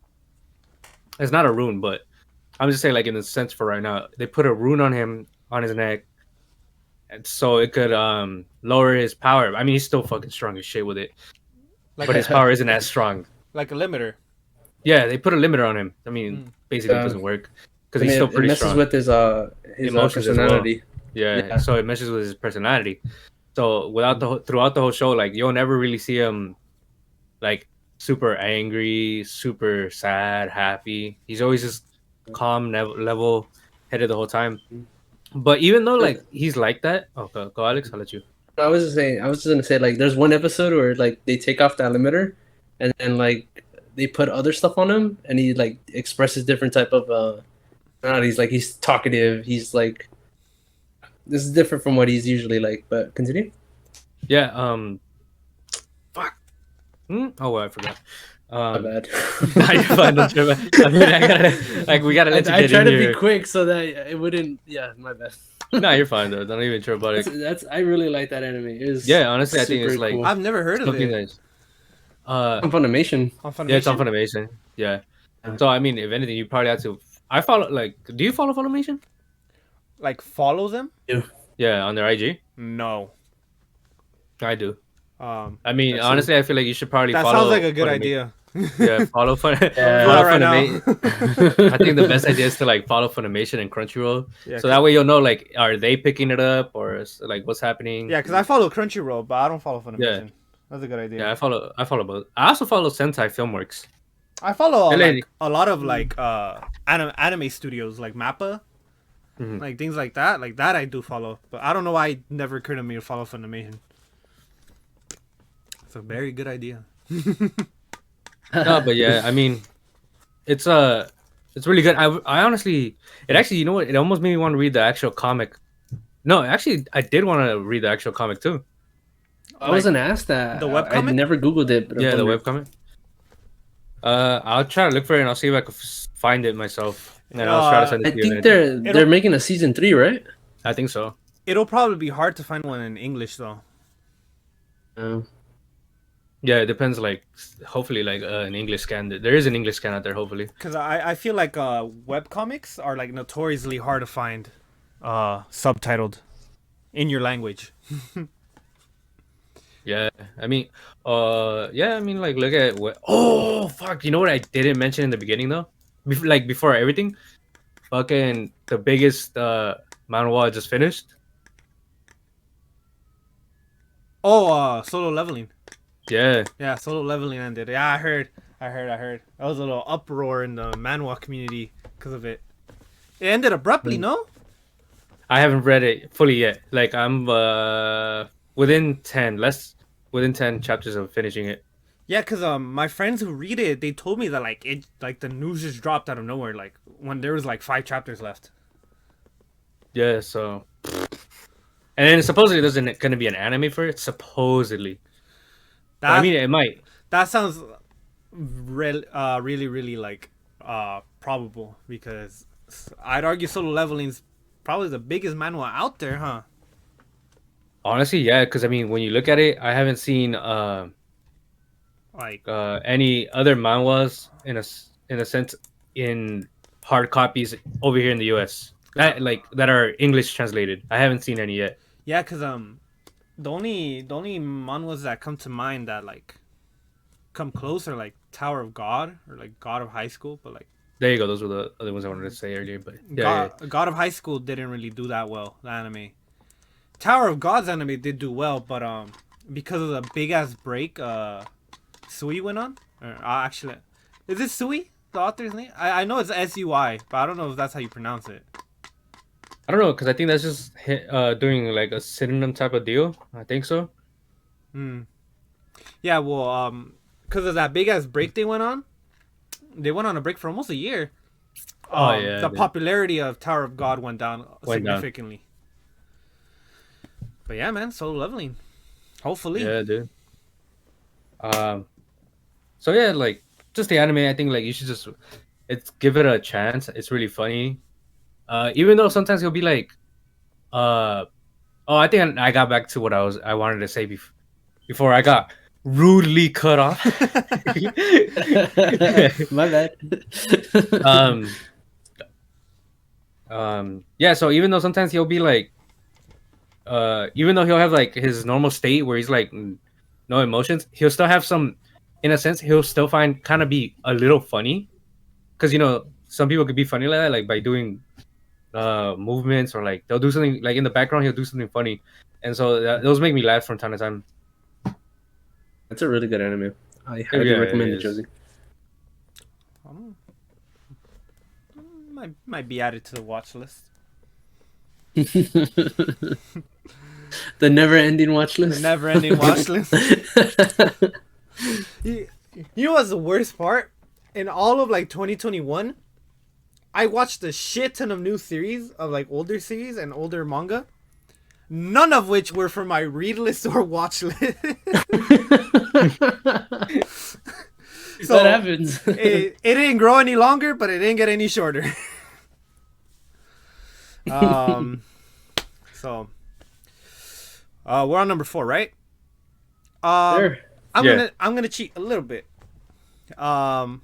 it's not a rune, but I'm just saying like in the sense for right now, they put a rune on him on his neck, and so it could lower his power. I mean, he's still fucking strong as shit with it, Like but his power isn't as strong. like a limiter. Yeah, they put a limiter on him. I mean, basically it doesn't work because he's still pretty it messes strong. with his Emotions as well. personality. Yeah, so it meshes with his personality. So throughout the whole show, like you'll never really see him like super angry, super sad, happy. He's always just calm, level headed the whole time. But even though like he's like that, go Alex, I'll let you. I was just gonna say like there's one episode where like they take off the limiter and then like they put other stuff on him and he like expresses different type of he's talkative, he's like this is different from what he's usually like, but continue. Yeah. Fuck. Oh, well, I forgot. My bad. Nah, you're fine. Don't trip. I mean, we gotta let you I get try in to here. be quick so that it wouldn't. Yeah, my bad. Nah, you're fine though. Don't even trip about it. That's I really like that anime. It's Yeah, honestly, I think it's super like cool. I've never heard of something it. nice. On Funimation. On Funimation? Yeah, it's on Funimation. Yeah. So I mean, if anything, you probably have to. I follow like. Do you follow Funimation? Like, follow them? Yeah, on their IG. No. I do. Um, I mean, That's honestly, I feel like you should probably that follow. sounds like a good Funimation. idea. Yeah, follow Fun. Yeah. follow Right now. Funimation. I think the best idea is to like follow Funimation and Crunchyroll, Yeah, so that way you'll know like are they picking it up or like what's happening. Yeah, because I follow Crunchyroll, but I don't follow Funimation. Yeah. That's a good idea. Yeah, I follow both. I also follow Sentai Filmworks. I follow Hey, lady. like, a lot of like anime studios like Mappa, Mhm. like things like that. Like that I do follow, but I don't know why it never occurred to me to follow Funimation. It's a very good idea. No, but yeah, I mean, it's really good. I honestly, it actually, you know what? It almost made me want to read the actual comic. No, actually, I did want to read the actual comic too. I wasn't asked that. the I webcomic? never googled it. But I Yeah, the wondered. webcomic. I'll try to look for it and I'll see if I can find it myself. And I'll try to send I it to you. think they're making a season 3, right? I think so. It'll probably be hard to find one in English though. Yeah, it depends. Like, hopefully, like an English scan. There is an English scan out there. Hopefully. Because I feel like webcomics are like notoriously hard to find subtitled in your language. Yeah, I mean, yeah, I mean, like, look at what. Oh, fuck! You know what I didn't mention in the beginning though, before everything, fucking the biggest manhwa I just finished. Oh, Solo Leveling. Yeah, Yeah, Solo Leveling ended. Yeah, I heard. There was a little uproar in the manhwa community because of it. It ended abruptly, no? I haven't read it fully yet. Like, I'm within 10 chapters of finishing it. Yeah, because my friends who read it, they told me that like the news just dropped out of nowhere, like when there was like 5 chapters left. Yeah, so. And then supposedly there's gonna be an anime for it. Supposedly, That, I mean, it might. that sounds really like probable because I'd argue Solo Leveling's probably the biggest manhwa out there, huh? Honestly, yeah, because I mean, when you look at it, I haven't seen Like any other manhwas in a sense in hard copies over here in the U.S. that are English translated. I haven't seen any yet. yeah, because the only manhwas that come to mind that like come close are like Tower of God or like God of High School, but like There you go. Those were the other ones I wanted to say earlier. But yeah, God of High School didn't really do that well. The anime, Tower of God's anime did do well, but because of the big ass break, Sui went on. Or, actually, is it Sui the author's name? I know it's SUI, but I don't know if that's how you pronounce it. I don't know because I think that's just doing like a synonym type of deal. I think so. Yeah, well, because of that big ass break they went on a break for almost a year. Oh, yeah, the dude. popularity of Tower of God went down Went down. significantly. But yeah, man, Solo Leveling. Hopefully. Yeah, dude. So yeah, like just the anime. I think like you should just give it a chance. It's really funny. Even though sometimes he'll be like, oh, I think I got back to what I wanted to say before I got rudely cut off. My bad. um, yeah. So even though sometimes he'll be like, even though he'll have like his normal state where he's like no emotions, he'll still have some. In a sense, he'll still kind of be a little funny, because some people could be funny like that, like by doing movements or like they'll do something like in the background he'll do something funny, and so those make me laugh from time to time. That's a really good anime. I highly Yeah, recommend it it, is. Josie. Might be added to the watch list. The never-ending watch The list. never-ending watch list. You know what's the worst part? In all of like 2021, I watched a shit ton of new series of like older series and older manga. None of which were from my read list or watch list. So That happens. it didn't grow any longer, but it didn't get any shorter. So we're on number 4, right? Sure. Yeah. I'm gonna cheat a little bit. For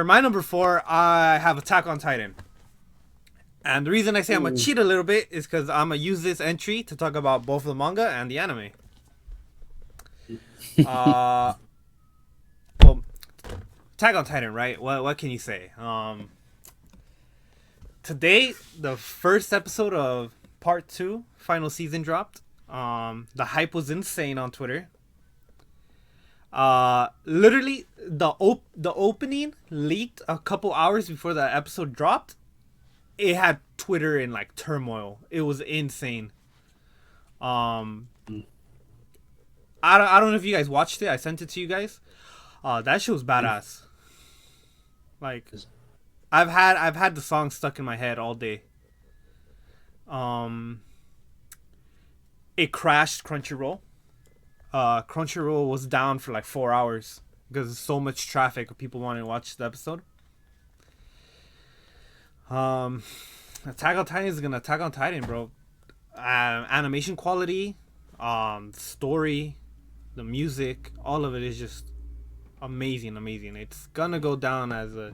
my number 4, I have Attack on Titan. And the reason I say I'm gonna cheat a little bit is because I'm gonna use this entry to talk about both the manga and the anime. Well, Attack on Titan, right? What can you say? Today, the first episode of Part 2, final season dropped. The hype was insane on Twitter. Literally, the opening leaked a couple hours before the episode dropped. It had Twitter in like turmoil. It was insane. I don't know if you guys watched it. I sent it to you guys. That show's badass. Like, I've had the song stuck in my head all day. It crashed Crunchyroll. Crunchyroll was down for like 4 hours because there's so much traffic of people wanting to watch the episode. Attack on Titan is gonna Attack on Titan, bro. Animation quality, story, the music, all of it is just amazing. It's gonna go down as a,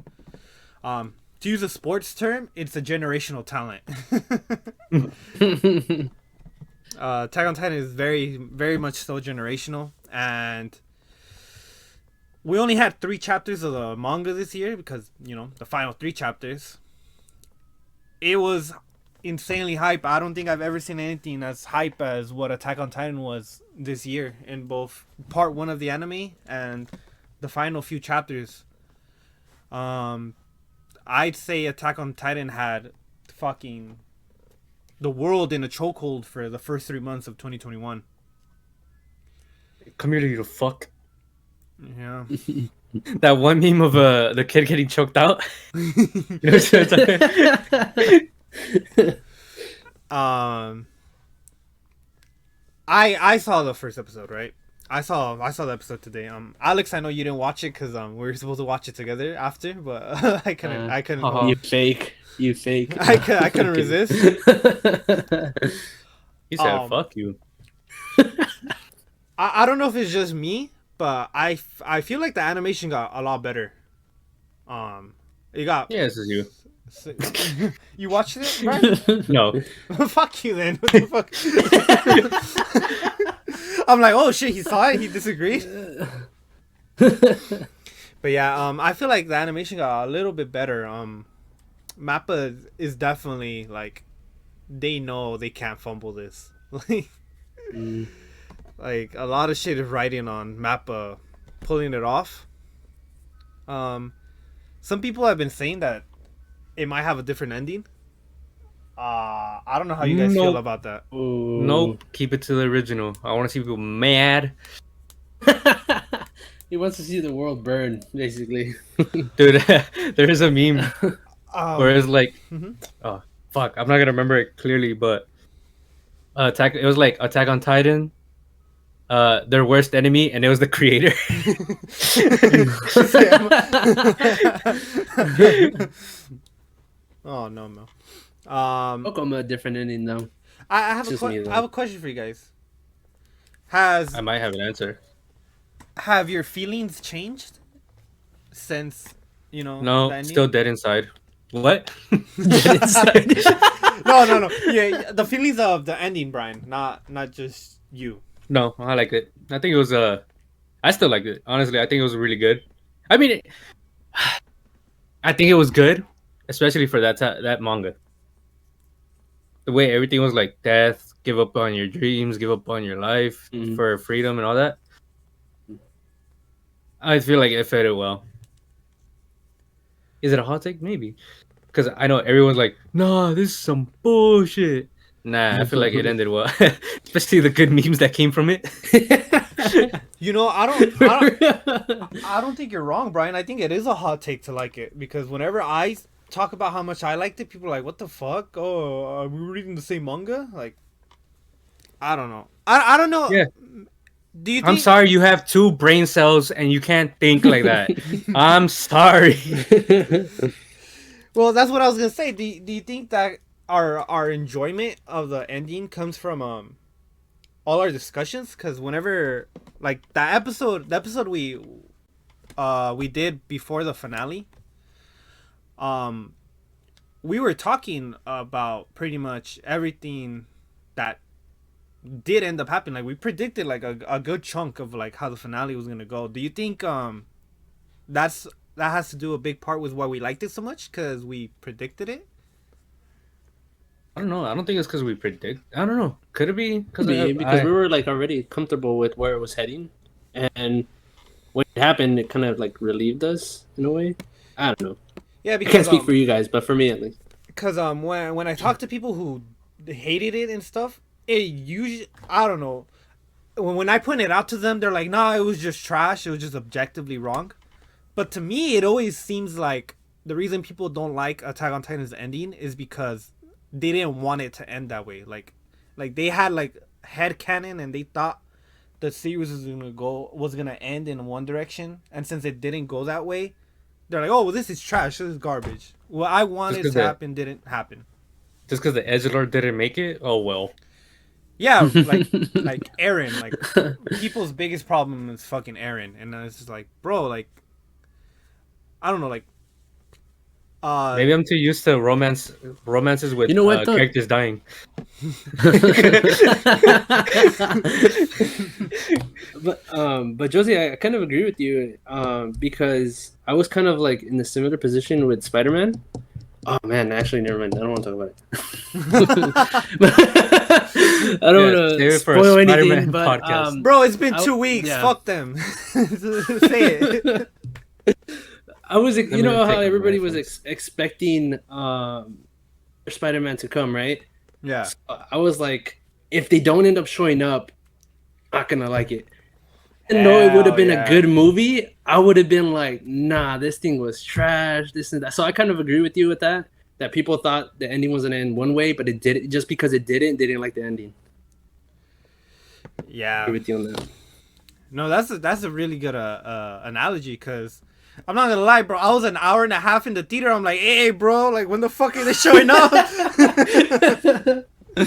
to use a sports term, it's a generational talent. Attack on Titan is very, very much so generational, and we only had 3 chapters of the manga this year because, you know, the final 3 chapters. It was insanely hype. I don't think I've ever seen anything as hype as what Attack on Titan was this year in both part 1 of the anime and the final few chapters. I'd say Attack on Titan had fucking the world in a chokehold for the first 3 months of 2021. Come here, you fuck. Yeah. That one meme of the kid getting choked out. You know what I'm talking- I saw the first episode, right? I saw the episode today. Alex, I know you didn't watch it because we were supposed to watch it together after, but I couldn't. You fake. I couldn't resist. He said, "Fuck you." I don't know if it's just me, but I feel like the animation got a lot better. It got. Yeah, this is you. You watched it, Brian? No. Fuck you then. What the fuck? I'm like, oh shit, he saw it. He disagreed. But yeah, I feel like the animation got a little bit better. Mappa is definitely like, they know they can't fumble this. Like a lot of shit is riding on Mappa pulling it off. Some people have been saying that it might have a different ending. I don't know how you guys feel about that. Nope. Keep it to the original. I want to see people mad. He wants to see the world burn, basically. Dude, there is a meme where it's like, Mhm. oh fuck, I'm not gonna remember it clearly, but it was like Attack on Titan, their worst enemy, and it was the creator. Oh no. Welcome a different ending though. I have Just me, though. I have a question for you guys. Has I might have an answer. have your feelings changed since, you know, the No, ending? still dead inside. What? No. Yeah, the feelings of the ending, Brian, not just you. No, I liked it. I think it was I still liked it. Honestly, I think it was really good. I mean, I think it was good, especially for that manga. The way everything was like death, give up on your dreams, give up on your life for freedom and all that. I feel like it fit it well. Is it a hot take? Maybe. because I know everyone's like, nah, this is some bullshit. Nah, I feel like it ended well, especially the good memes that came from it. You know, I don't think you're wrong, Brian. I think it is a hot take to like it because whenever I talk about how much I liked it, people are like, "What the fuck? Oh, are we reading the same manga?" Like, I don't know. I don't know. Yeah. Do you think? I'm sorry, you have 2 brain cells and you can't think like that. I'm sorry. Well, that's what I was gonna say. Do you think that our enjoyment of the ending comes from all our discussions? Because whenever like the episode we did before the finale, um, we were talking about pretty much everything that did end up happening. Like we predicted like a good chunk of like how the finale was gonna go. Do you think that's that has to do a big part with why we liked it so much because we predicted it? I don't know. I don't think it's because we predict. I don't know. Could it be because because we were like already comfortable with where it was heading, and when it happened, it kind of like relieved us in a way. I don't know. Yeah, I because can't speak for you guys, but for me at least. Because when I talk to people who hated it and stuff, it usually I don't know. When I point it out to them, they're like, "Nah, it was just trash. It was just objectively wrong." But to me, it always seems like the reason people don't like Attack on Titan's ending is because they didn't want it to end that way. Like they had like head canon and they thought the series was gonna end in one direction, and since it didn't go that way, they're like, "Oh, well, this is trash. This is garbage. What I wanted to happen didn't happen." Just because the edgelord didn't make it? Oh well. Yeah, like Aaron, like people's biggest problem is fucking Aaron, and it's just like, bro, like I don't know, like maybe I'm too used to romances with characters dying. But Josie, I kind of agree with you because I was kind of like in a similar position with Spider-Man. Oh man, actually, never mind. I don't want to talk about it. I don't want to spoil anything, but bro, it's been 2 weeks. Yeah. Fuck them. Say it. I was, you know how everybody was expecting Spider-Man to come, right? Yeah. So I was like, if they don't end up showing up, I'm not gonna like it. And though it would have been a good movie, I would have been like, nah, this thing was trash, this and that. So I kind of agree with you with that. That people thought the ending was gonna end one way, but it didn't. Just because it didn't, they didn't like the ending. Yeah. I agree with you on that. No, that's a really good analogy because I'm not gonna lie, bro. I was an hour and a half in the theater. I'm like, hey, bro, like when the fuck are they showing up?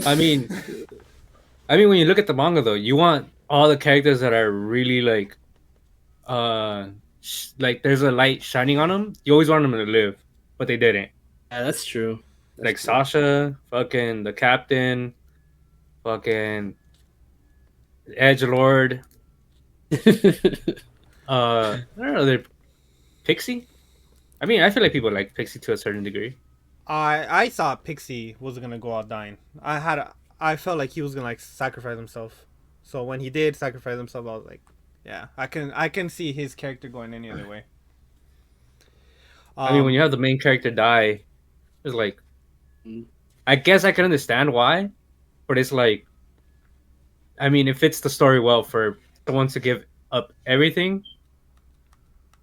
I mean, when you look at the manga though, you want all the characters that are really like there's a light shining on them. You always want them to live, but they didn't. Yeah, that's true. Like Sasha, fucking the captain, fucking edgelord. I don't know. They're Pixie. I mean, I feel like people like Pixie to a certain degree. I thought Pixie was gonna go out dying. I felt like he was gonna like sacrifice himself. So when he did sacrifice himself, I was like, yeah, I can see his character going any other way. I mean, when you have the main character die, it's like, I guess I can understand why, but it's like, I mean, it fits the story well for someone to give up everything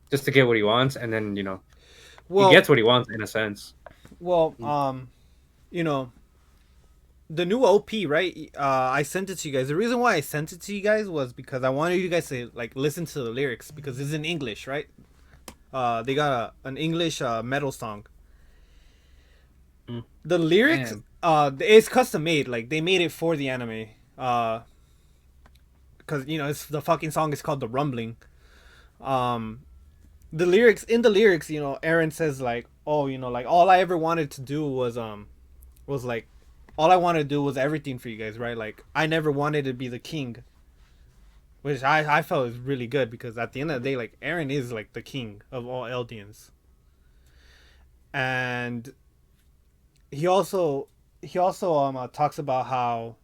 just to get what he wants, and then he gets what he wants in a sense. Well, you know, the new OP, right? I sent it to you guys. The reason why I sent it to you guys was because I wanted you guys to like listen to the lyrics because it's in English, right? They got an English metal song. The lyrics, it's custom made. Like they made it for the anime. Because it's the fucking song is called "The Rumbling." The lyrics, Aaron says like, oh, like all I ever wanted to do was like, all I wanted to do was everything for you guys, right? Like I never wanted to be the king, which I felt was really good because at the end of the day, like Aaron is like the king of all Eldians, and he also talks about how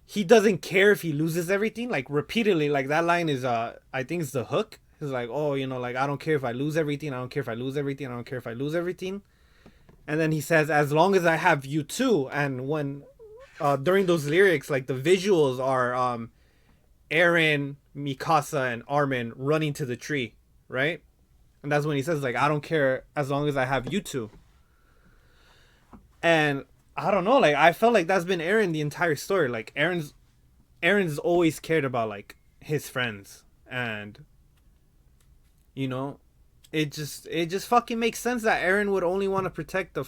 he doesn't care if he loses everything, like repeatedly. Like that line is I think it's the hook. It's like, oh, like I don't care if I lose everything. I don't care if I lose everything. I don't care if I lose everything. And then he says, "As long as I have you too." And when during those lyrics, like the visuals are Eren, Mikasa, and Armin running to the tree, right? And that's when he says, like, "I don't care as long as I have you two." And I don't know, like I felt like that's been Eren the entire story. Like Aaron's always cared about like his friends, and you know, it just fucking makes sense that Aaron would only want to protect the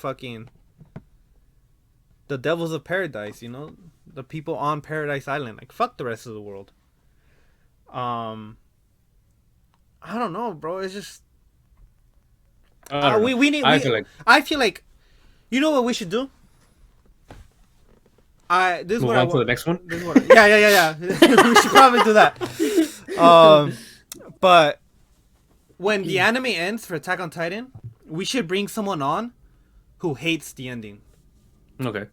devils of paradise, you know, the people on Paradise Island. Like fuck the rest of the world. Um, I don't know, bro. It's just I don't know. we need. I feel like I feel like you know what we should do. This is move what I on to the want. next one. This is what yeah. We should probably do that. But when the anime ends for Attack on Titan, we should bring someone on who hates the ending. Okay.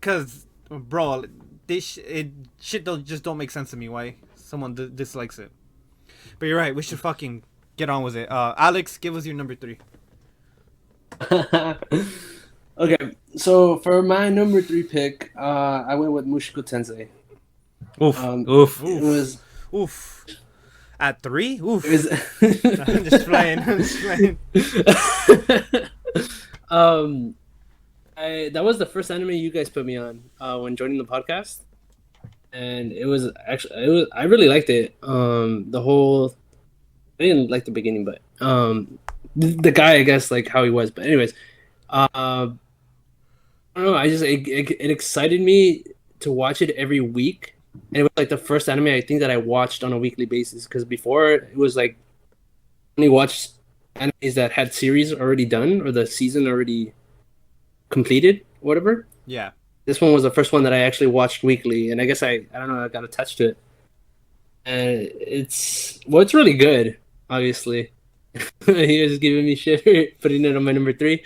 Cause, bro, shit don't make sense to me. Why someone dislikes it? But you're right. We should fucking get on with it. Alex, give us your number 3. Okay, so for my number 3 pick, I went with Mushoku Tensei. Oof. Oof. It was. Oof. At 3? Oof. It was I'm just playing. I'm just playing. That was the first anime you guys put me on when joining the podcast, and I really liked it. The whole I didn't like the beginning, but the guy, I guess, like how he was. But anyways, I don't know. It excited me to watch it every week, and it was like the first anime I think that I watched on a weekly basis. Because before it was like only watched animes that had series already done or the season already completed, whatever. Yeah. This one was the first one that I actually watched weekly, and I guess I don't know, I got attached to it. And it's really good, obviously. He was giving me shit putting it on my number 3.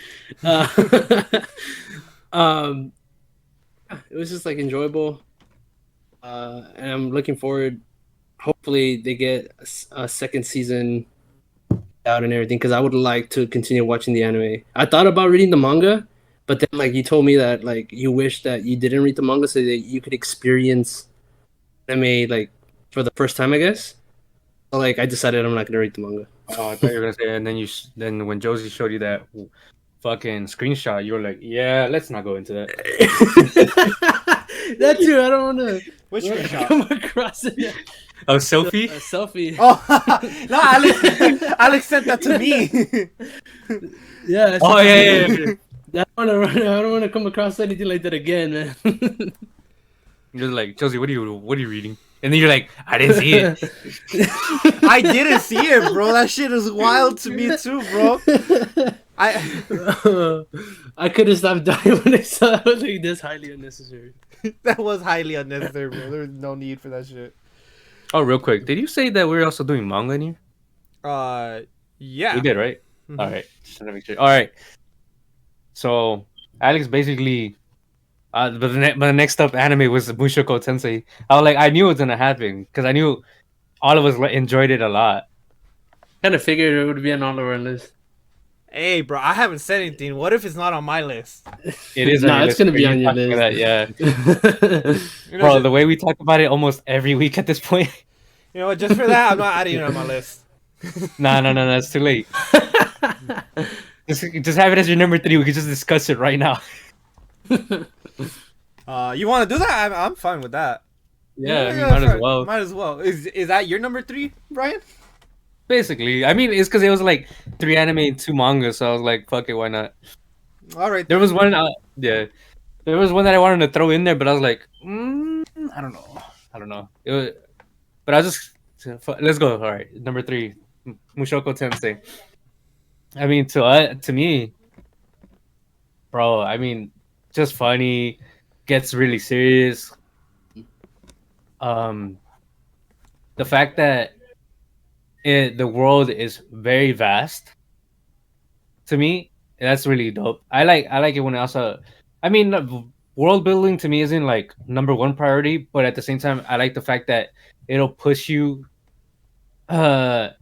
It was just like enjoyable, and I'm looking forward. Hopefully, they get a second season out and everything, because I would like to continue watching the anime. I thought about reading the manga, but then like you told me that like you wish that you didn't read the manga so that you could experience anime like for the first time, I guess. So like I decided I'm not gonna read the manga. Oh, I thought you were gonna say, and then then when Josie showed you that fucking screenshot, you were like, "Yeah, let's not go into that." That too. I don't want to. Which screenshot? Come across it. Oh, selfie. A selfie. Oh, no, Alex sent that to me. Yeah. Oh yeah. I don't want to come across anything like that again, man. You're like, Josie, what are you reading? And then you're like, I didn't see it. I didn't see it, bro. That shit is wild to me too, bro. I could have stopped dying when I saw that. I was like, this highly unnecessary. That was highly unnecessary, bro. There was no need for that shit. Oh, real quick, did you say that we're also doing manga in here? Yeah. We did, right? Mhm. All right, just to make sure. All right. So Alex basically, but the next up anime was Mushoku Tensei. I knew it was gonna happen because I knew all of us enjoyed it a lot. Kind of figured it would be on all of our list. Hey, bro, I haven't said anything. What if it's not on my list? It is. Nah, on your it's gonna list, be bro. on You your talked about list. that, yeah. You know, Bro, the way we talk about it almost every week at this point. you know what? Just for that, I'm not adding it on my list. No, it's too late. Just have it as your number 3. We can just discuss it right now. You want to do that? I'm fine with that. Yeah, I mean, might as well. Might as well. Is that your number 3, Brian? Basically, I mean, it's because it was like 3 anime and 2 manga, so I was like, fuck it, why not? All right. There was one, there was one that I wanted to throw in there, but I was like, I don't know. It was, but I was just, let's go. All right, number 3, Mushoku Tensei. I mean, to me, bro. I mean, just funny, gets really serious. The fact that the world is very vast, to me, that's really dope. I like it when also, I mean, world building to me isn't like number 1 priority, but at the same time, I like the fact that it'll push you to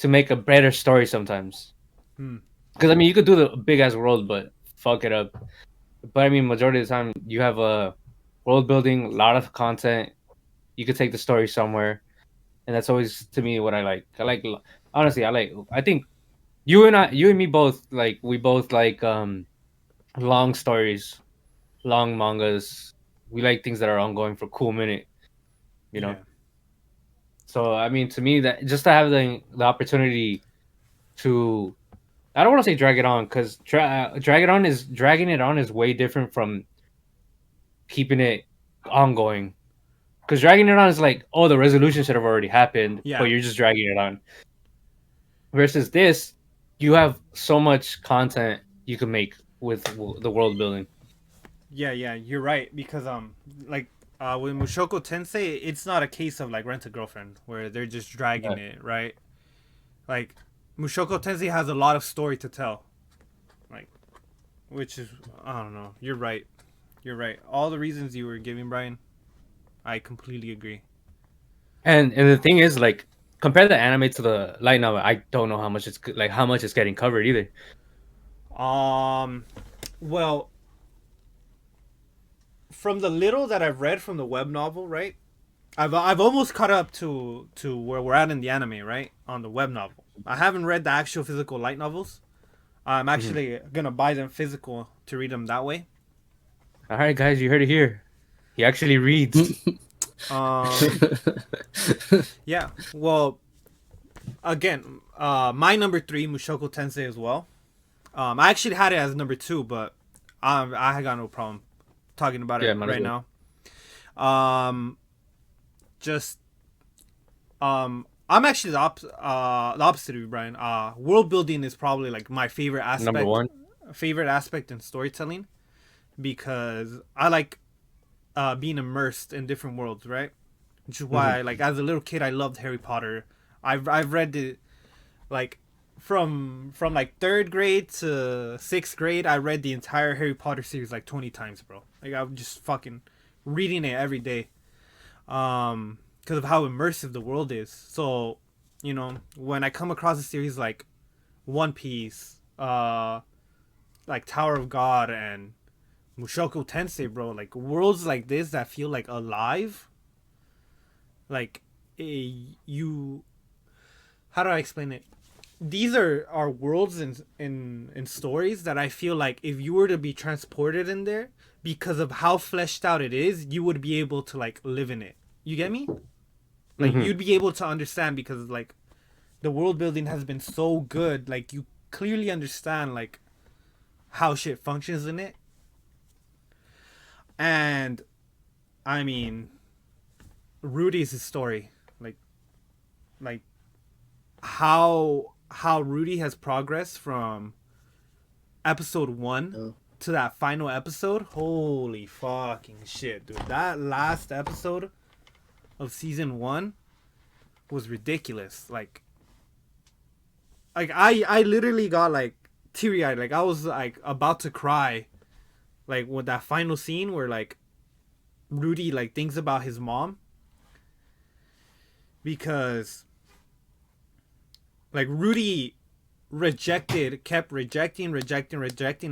make a better story sometimes. Because I mean, you could do the big ass world, but fuck it up. But I mean, majority of the time, you have a world building, a lot of content. You could take the story somewhere, and that's always to me what I like. Honestly, I think you and me both like we both like long stories, long mangas. We like things that are ongoing for a cool minute, you know. Yeah. So I mean, to me, that just to have the opportunity to, I don't want to say drag it on, because dragging it on is way different from keeping it ongoing. Because dragging it on is like, oh, the resolution should have already happened, but Yeah. you're just dragging it on. Versus this, you have so much content you can make with the world building. Yeah, you're right because like with Mushoku Tensei, it's not a case of like Rent a Girlfriend where they're just dragging it, right? Like Mushoku Tensei has a lot of story to tell. Like which is I don't know. You're right. You're right. All the reasons you were giving, Brian, I completely agree. And the thing is, like, compare the anime to the light novel. I don't know how much it's getting covered either. Well, from the little that I've read from the web novel, right? I've almost caught up to where we're at in the anime, right? On the web novel. I haven't read the actual physical light novels. I'm actually gonna buy them physical to read them that way. All right, guys, you heard it here. He actually reads. Um, yeah. Well, again, my number 3, Mushoku Tensei as well. I actually had it as number 2, but I got no problem talking about it right now. Just I'm actually the opposite of you, Brian. World building is probably like my favorite aspect. Number 1. Favorite aspect in storytelling, because I like being immersed in different worlds, right? Which is why, like, as a little kid, I loved Harry Potter. I've read it like from like 3rd grade to 6th grade. I read the entire Harry Potter series like 20 times, bro. Like I'm just fucking reading it every day. Because of how immersive the world is. So, you know, when I come across a series like One Piece, like Tower of God and Mushoku Tensei, bro, like worlds like this that feel like alive, like you, how do I explain it? These are worlds in stories that I feel like if you were to be transported in there, because of how fleshed out it is, you would be able to like live in it. You get me? Like you'd be able to understand, because like the world building has been so good, like you clearly understand like how shit functions in it. And I mean, Rudy's story, like how Rudy has progressed from episode 1 to that final episode. Holy fucking shit, dude. That last episode of season 1 was ridiculous. Like I literally got like teary-eyed. Like I was like about to cry, like with that final scene where like Rudy like thinks about his mom, because like Rudy kept rejecting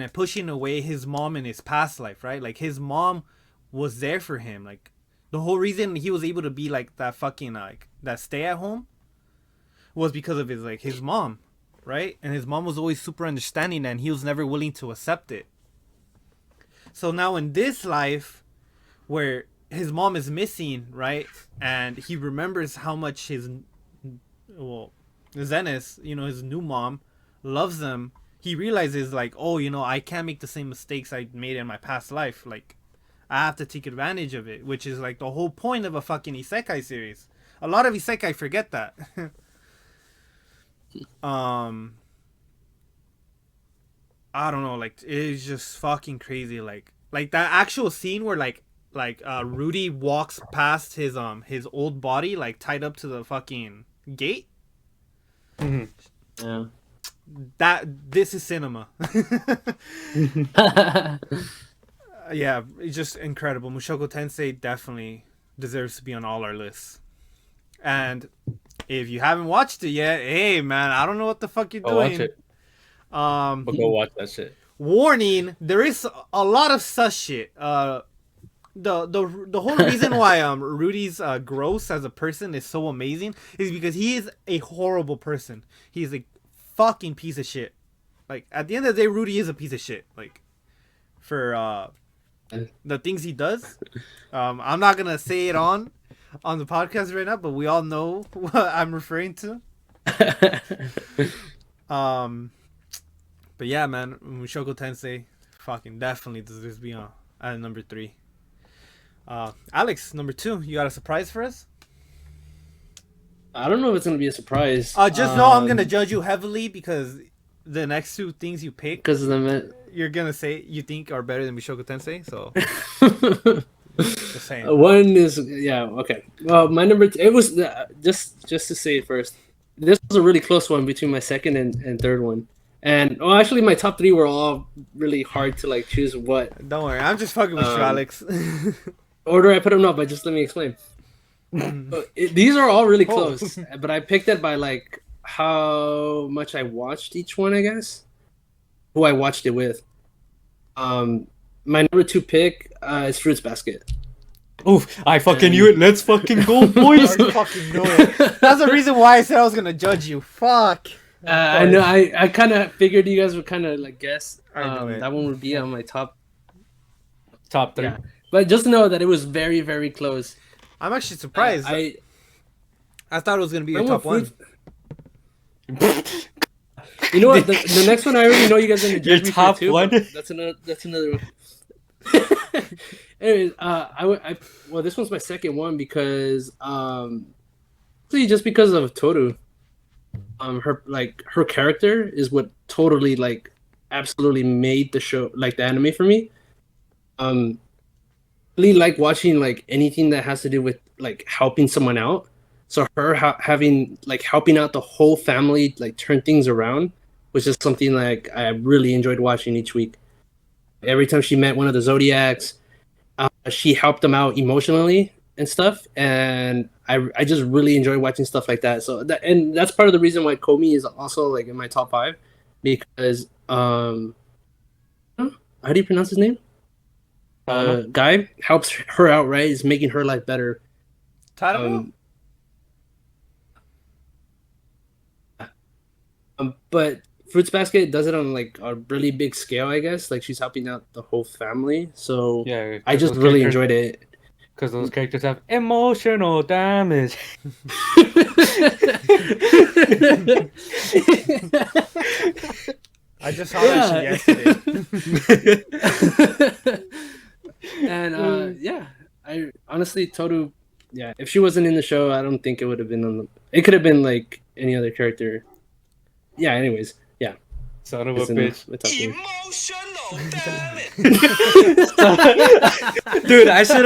and pushing away his mom in his past life, right? Like his mom was there for him. Like the whole reason he was able to be like that fucking like that stay at home was because of his mom, right? And his mom was always super understanding, and he was never willing to accept it. So now in this life, where his mom is missing, right, and he remembers how much Zenith, you know, his new mom, loves him, he realizes like, oh, you know, I can't make the same mistakes I made in my past life. Like, I have to take advantage of it, which is like the whole point of a fucking isekai series. A lot of isekai forget that. I don't know, like it's just fucking crazy. Like that actual scene where Rudy walks past his old body like tied up to the fucking gate. Yeah. This is cinema. Yeah, it's just incredible. Mushoku Tensei definitely deserves to be on all our lists. And if you haven't watched it yet, hey man, I don't know what the fuck you're Go doing. watch it. But go watch that shit. warning, there is a lot of sus shit. The whole reason why Rudy's gross as a person is so amazing is because he is a horrible person. He is a fucking piece of shit. Like, at the end of the day, Rudy is a piece of shit. Like, for the things he does. I'm not gonna say it on the podcast right now, but we all know what I'm referring to. But yeah, man, Mushoku Tensei fucking definitely deserves to be on at number 3. Alex, number 2, you got a surprise for us? I don't know if it's gonna be a surprise. Just know I'm gonna judge you heavily because the next 2 things you pick, because of the you're gonna say you think are better than Mushoku Tensei. So just saying. One is okay. Well, my number it was just to say it first. This was a really close one between my second and third one. And actually, my top 3 were all really hard to like choose what. Don't worry, I'm just fucking with you, Alex. Order I put them up, but just let me explain. These are all really close, but I picked it by like how much I watched each one, I guess. Who I watched it with. My number 2 pick is Fruits Basket. Oof, I fucking knew it. Let's fucking go, boys. I fucking knew it. That's the reason why I said I was gonna judge you. Fuck. I know. I kind of figured you guys would kind of like guess. I that one would be on my top 3. Yeah. But just know that it was very, very close. I'm actually surprised. I thought it was gonna be your top 1. You know what? The next one I already know you guys are gonna judge Your me top for too. one? That's another one. Anyways, well, this one's my second one because just because of Toru. Her character is what totally like absolutely made the show, like the anime, for me. Really like watching like anything that has to do with like helping someone out. So her having like helping out the whole family, like turn things around, was just something like I really enjoyed watching each week. Every time she met one of the Zodiacs, she helped them out emotionally and stuff, and I just really enjoy watching stuff like that. So that's part of the reason why Komi is also like in my top 5, because how do you pronounce his name? Guy helps her out, right? Is making her life better. But Fruits Basket does it on like a really big scale, I guess. Like she's helping out the whole family. So Yeah, I just really enjoyed it. Because those characters have emotional damage. I just saw that shit yesterday. And I honestly, Toru, if she wasn't in the show, I don't think it would have been on the. It could have been like any other character. Yeah. Anyways, yeah. Son of a bitch. Emotional damage. Dude, I should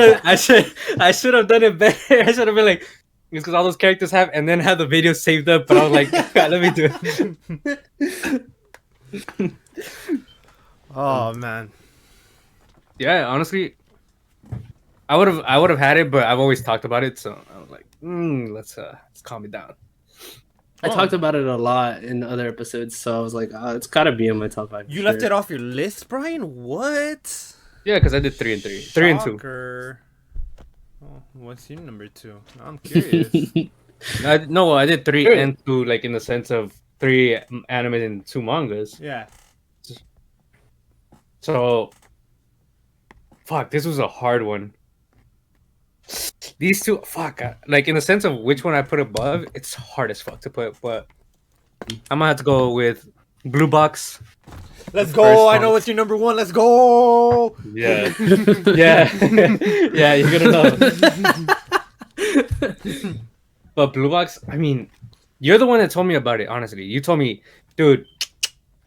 have done it better. I should have been like, it's because all those characters have, and then have the video saved up. But I was like, God, let me do it. Oh man. Yeah, honestly, I would have had it, but I've always talked about it, so I was like, let's calm it down. I talked about it a lot in other episodes, so I was like, it's gotta be in my top 5. You left it off your list, Brian? What? Yeah, because I did 3 and 3. 3 and 2. Shocker. Oh, what's your number 2? I'm curious. I did 3 and 2, like in the sense of 3 animes and 2 mangas. Yeah. So, fuck, this was a hard one. These 2, like in the sense of which one I put above, it's hard as fuck to put, but I'm gonna have to go with Blue Box. Let's go! I know it's your number 1. Let's go! Yeah, yeah, yeah. You're gonna know. But Blue Box, I mean, you're the one that told me about it. Honestly, you told me, dude,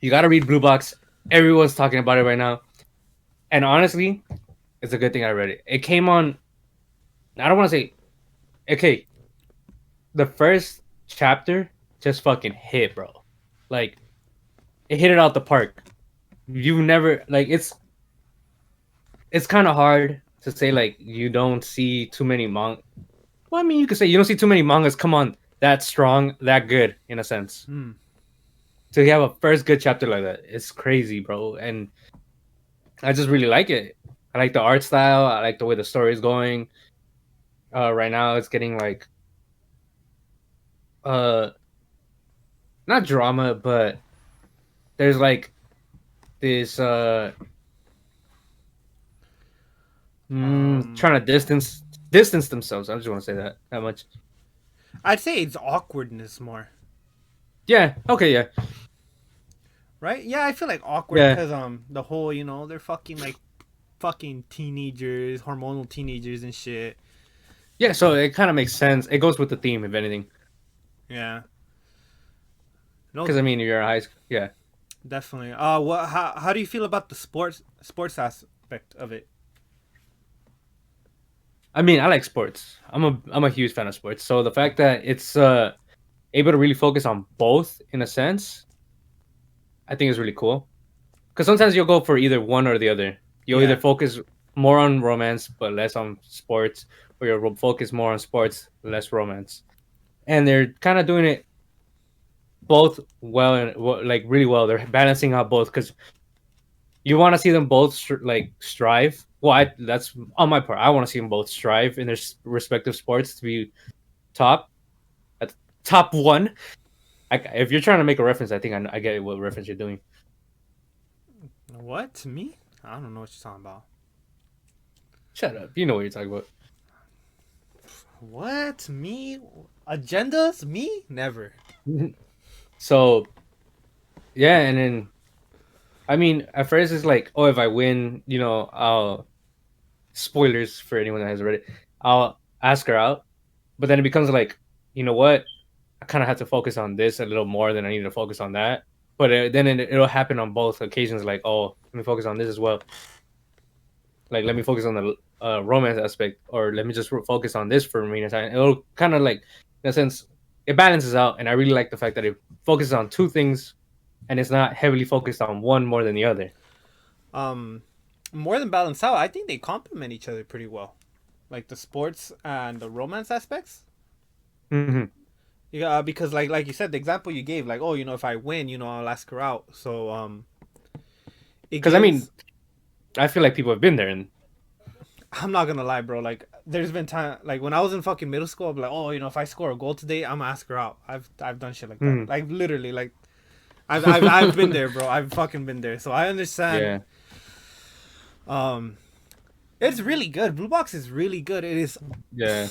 you gotta read Blue Box. Everyone's talking about it right now, and honestly, it's a good thing I read it. It came on. I don't want to say, okay, the first chapter just fucking hit, bro. Like, it hit it out the park. You never, like, it's kind of hard to say, like, you don't see too many manga. Well, I mean, you could say you don't see too many mangas come on that strong, that good, in a sense. to have a first good chapter like that. It's crazy, bro, and I just really like it. I like the art style. I like the way the story is going. Right now, it's getting like uh not drama, but there's like this trying to distance themselves. I just want to say that much. I'd say it's awkwardness more, Yeah. Okay. Yeah. right? Yeah, I feel like awkward Yeah. because the whole they're fucking like fucking teenagers, hormonal teenagers and shit. Yeah. So it kind of makes sense. It goes with the theme, if anything. Yeah. No, Because I mean, you're in high school. Yeah. definitely. What? How do you feel about the sports aspect of it? I mean, I like sports. I'm a huge fan of sports. So the fact that it's able to really focus on both in a sense, I think is really cool. Because sometimes you'll go for either one or the other. You'll Yeah. either focus more on romance but less on sports, or you'll focus more on sports, less romance. And they're kind of doing it both well and like really well. They're balancing out both because you want to see them both like strive. Well, that's on my part. I want to see them both strive in their respective sports to be top at top one. If you're trying to make a reference, I think I get what reference you're doing. What? Me? I don't know what you're talking about. Shut up. You know what you're talking about. What? Me? Agendas? Me? Never. So yeah, and then I mean, at first it's like, oh, if I win, I'll spoilers for anyone that hasn't read it. I'll ask her out, but then it becomes like, you know what? I kind of have to focus on this a little more than I need to focus on that. But then it'll happen on both occasions. Like, oh, let me focus on this as well. Like, let me focus on the romance aspect, or let me just focus on this for a minute. It'll kind of like, in a sense, it balances out. And I really like the fact that it focuses on two things, and it's not heavily focused on one more than the other. More than balance out, I think they complement each other pretty well, like the sports and the romance aspects. Mm-hmm. Yeah, because like you said, the example you gave, like, oh, if I win, I'll ask her out. So Because I mean, I feel like people have been there, and I'm not gonna lie, bro. Like, there's been time, like when I was in fucking middle school, I'm like, oh, if I score a goal today, I'm gonna ask her out. I've done shit like that, like literally, like I've been there, bro. I've fucking been there, so I understand. yeah, It's really good. Blue Box is really good. It is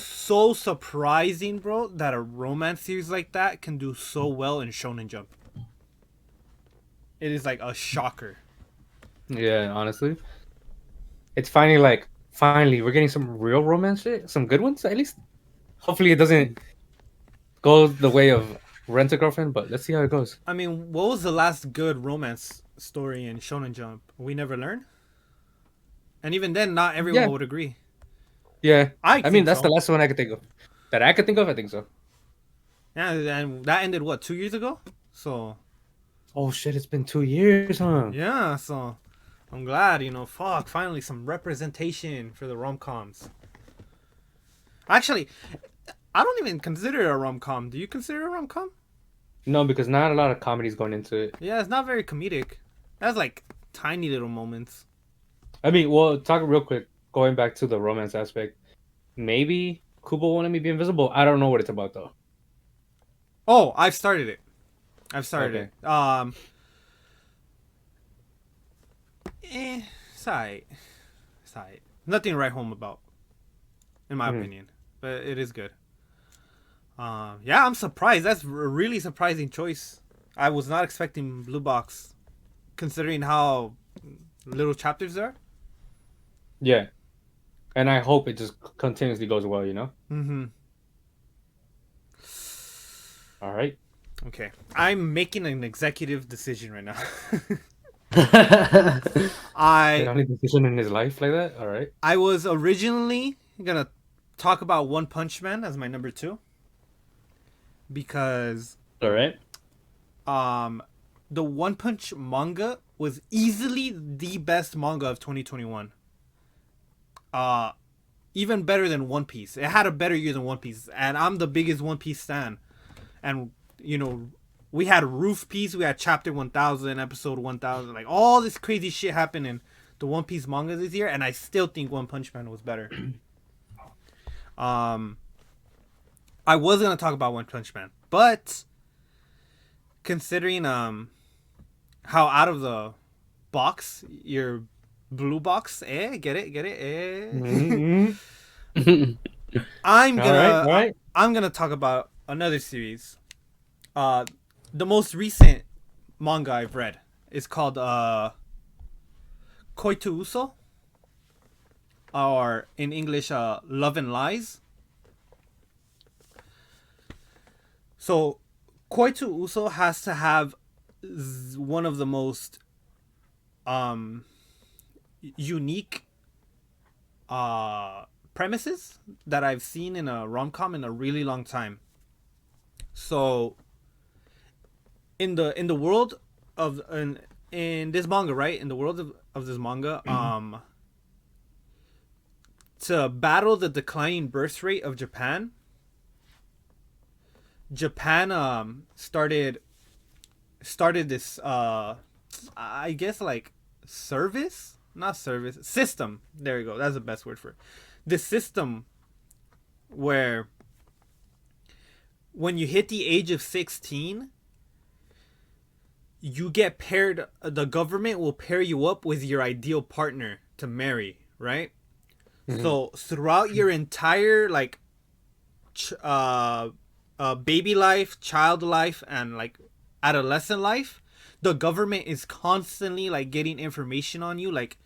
so surprising, bro, that a romance series like that can do so well in Shonen Jump. It is like a shocker. Yeah, honestly, it's finally we're getting some real romance shit, some good ones at least. Hopefully, it doesn't go the way of Rent a Girlfriend, but let's see how it goes. I mean, what was the last good romance story in Shonen Jump? We Never Learn? And even then, not everyone would agree. Yeah, I mean that's so. the last one I could think of. That I could think of, I think so. Yeah, and that ended what, 2 years ago? So. Oh shit! It's been 2 years, huh? Yeah, so I'm glad, fuck, finally some representation for the rom-coms. Actually, I don't even consider it a rom-com. Do you consider it a rom-com? No, because not a lot of comedy's going into it. Yeah, it's not very comedic. It has like tiny little moments. I mean, well, talk real quick. Going back to the romance aspect, maybe Kubo won't let me be invisible. I don't know what it's about though. Oh, I've started it. It's alright. It's alright. Nothing to write home about, in my opinion, but it is good. Yeah, I'm surprised. That's a really surprising choice. I was not expecting Blue Box, considering how little chapters there are. Yeah, and I hope it just continuously goes well. Mm-hmm. All right. Okay, I'm making an executive decision right now. The only decision in his life like that. All right. I was originally gonna talk about One Punch Man as my number 2 because All right. the One Punch manga was easily the best manga of 2021. Even better than One Piece. It had a better year than One Piece, and I'm the biggest One Piece stan. And we had Roof Piece, we had Chapter 1000, Episode 1000, like all this crazy shit happened in the One Piece manga this year, and I still think One Punch Man was better. I was gonna talk about One Punch Man, but considering how out of the box your blue box, get it, I'm gonna All right. I'm gonna talk about another series. The most recent manga I've read is called Koitu Uso, or in English, Love and Lies. So, Koitu Uso has to have one of the most unique premises that I've seen in a rom-com in a really long time. So, in the world of in this manga, right? In the world of this manga, to battle the declining birth rate of Japan, started this I guess like system. There you go. That's the best word for it. This system where when you hit the age of 16, you get paired. The government will pair you up with your ideal partner to marry, right? So throughout your entire like baby life, child life, and like adolescent life, the government is constantly like getting information on you, like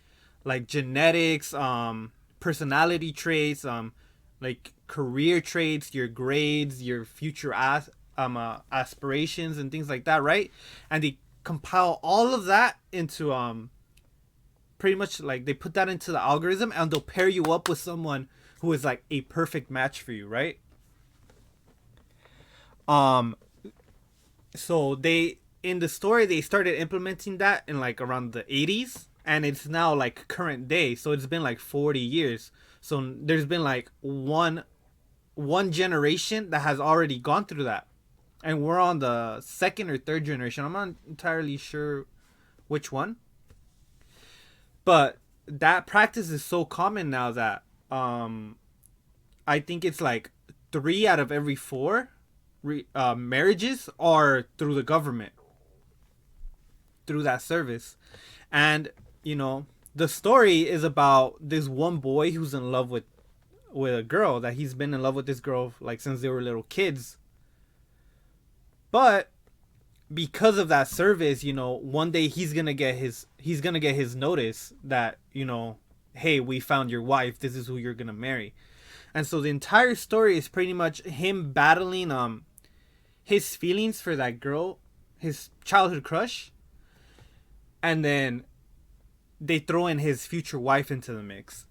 genetics, personality traits, like career traits, your grades, your future aspirations and things like that, right? And they compile all of that into pretty much like they put that into the algorithm, and they'll pair you up with someone who is like a perfect match for you, right? So they, in the story, they started implementing that in like around the 80s, and it's now like current day, so it's been like 40 years. So there's been like one generation that has already gone through that, and we're on the second or third generation. I'm not entirely sure which one, but that practice is so common now that I think it's like 3 out of every 4 marriages are through the government, through that service. And you know, the story is about this one boy who's in love with a girl, that he's been in love with this girl like since they were little kids. But because of that service, you know, one day he's gonna get his notice that, you know, hey, we found your wife, this is who you're gonna marry. And so the entire story is pretty much him battling his feelings for that girl, his childhood crush, and then they throw in his future wife into the mix.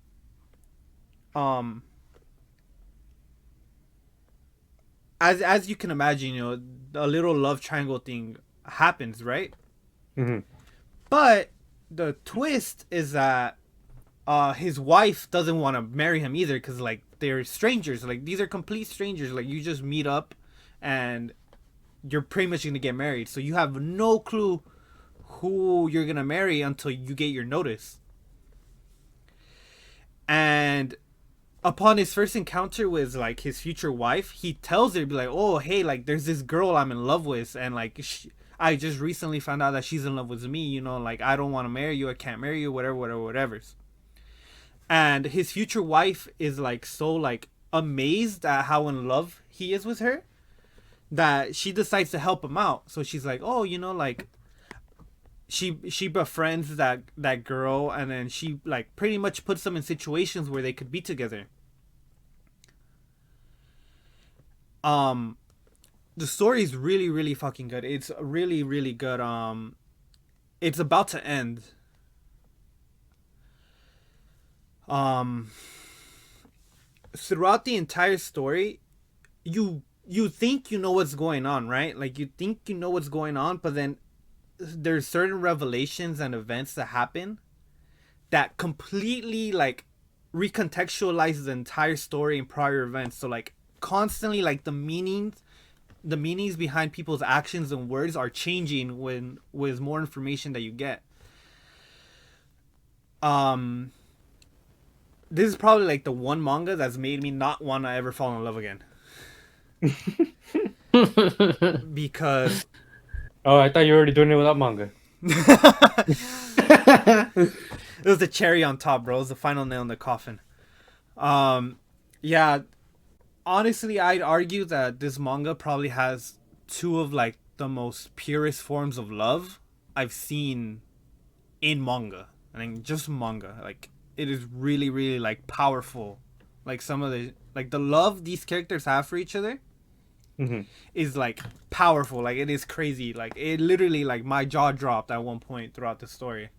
As you can imagine, you know, a little love triangle thing happens, right? But the twist is that his wife doesn't want to marry him either, because like they're strangers. Like these are complete strangers. Like you just meet up and you're pretty much gonna get married, so you have no clue who you're gonna marry until you get your notice. And upon his first encounter with like his future wife, he tells her, be like, oh hey, like there's this girl I'm in love with, and like I just recently found out that she's in love with me, you know, like I don't want to marry you, I can't marry you, whatever. And his future wife is like so like amazed at how in love he is with her, that she decides to help him out. So she's like, oh, you know, like she befriends that girl, and then she like pretty much puts them in situations where they could be together. The story is really, really fucking good. It's really, really good. It's about to end. Throughout the entire story, you think you know what's going on, right? Like you think you know what's going on, but then there's certain revelations and events that happen that completely like recontextualize the entire story and prior events. So like constantly like the meanings the meanings behind people's actions and words are changing with more information that you get. This is probably like the one manga that's made me not want to ever fall in love again. Because Oh, I thought you were already doing it without manga. it was the cherry on top, bro. It was the final nail in the coffin. Yeah, honestly, I'd argue that this manga probably has two of like the most purest forms of love I've seen in manga. I mean, just manga. Like, it is really, really like powerful. Like some of the love these characters have for each other is like powerful. Like, it is crazy. Like, it literally, like, my jaw dropped at one point throughout the story.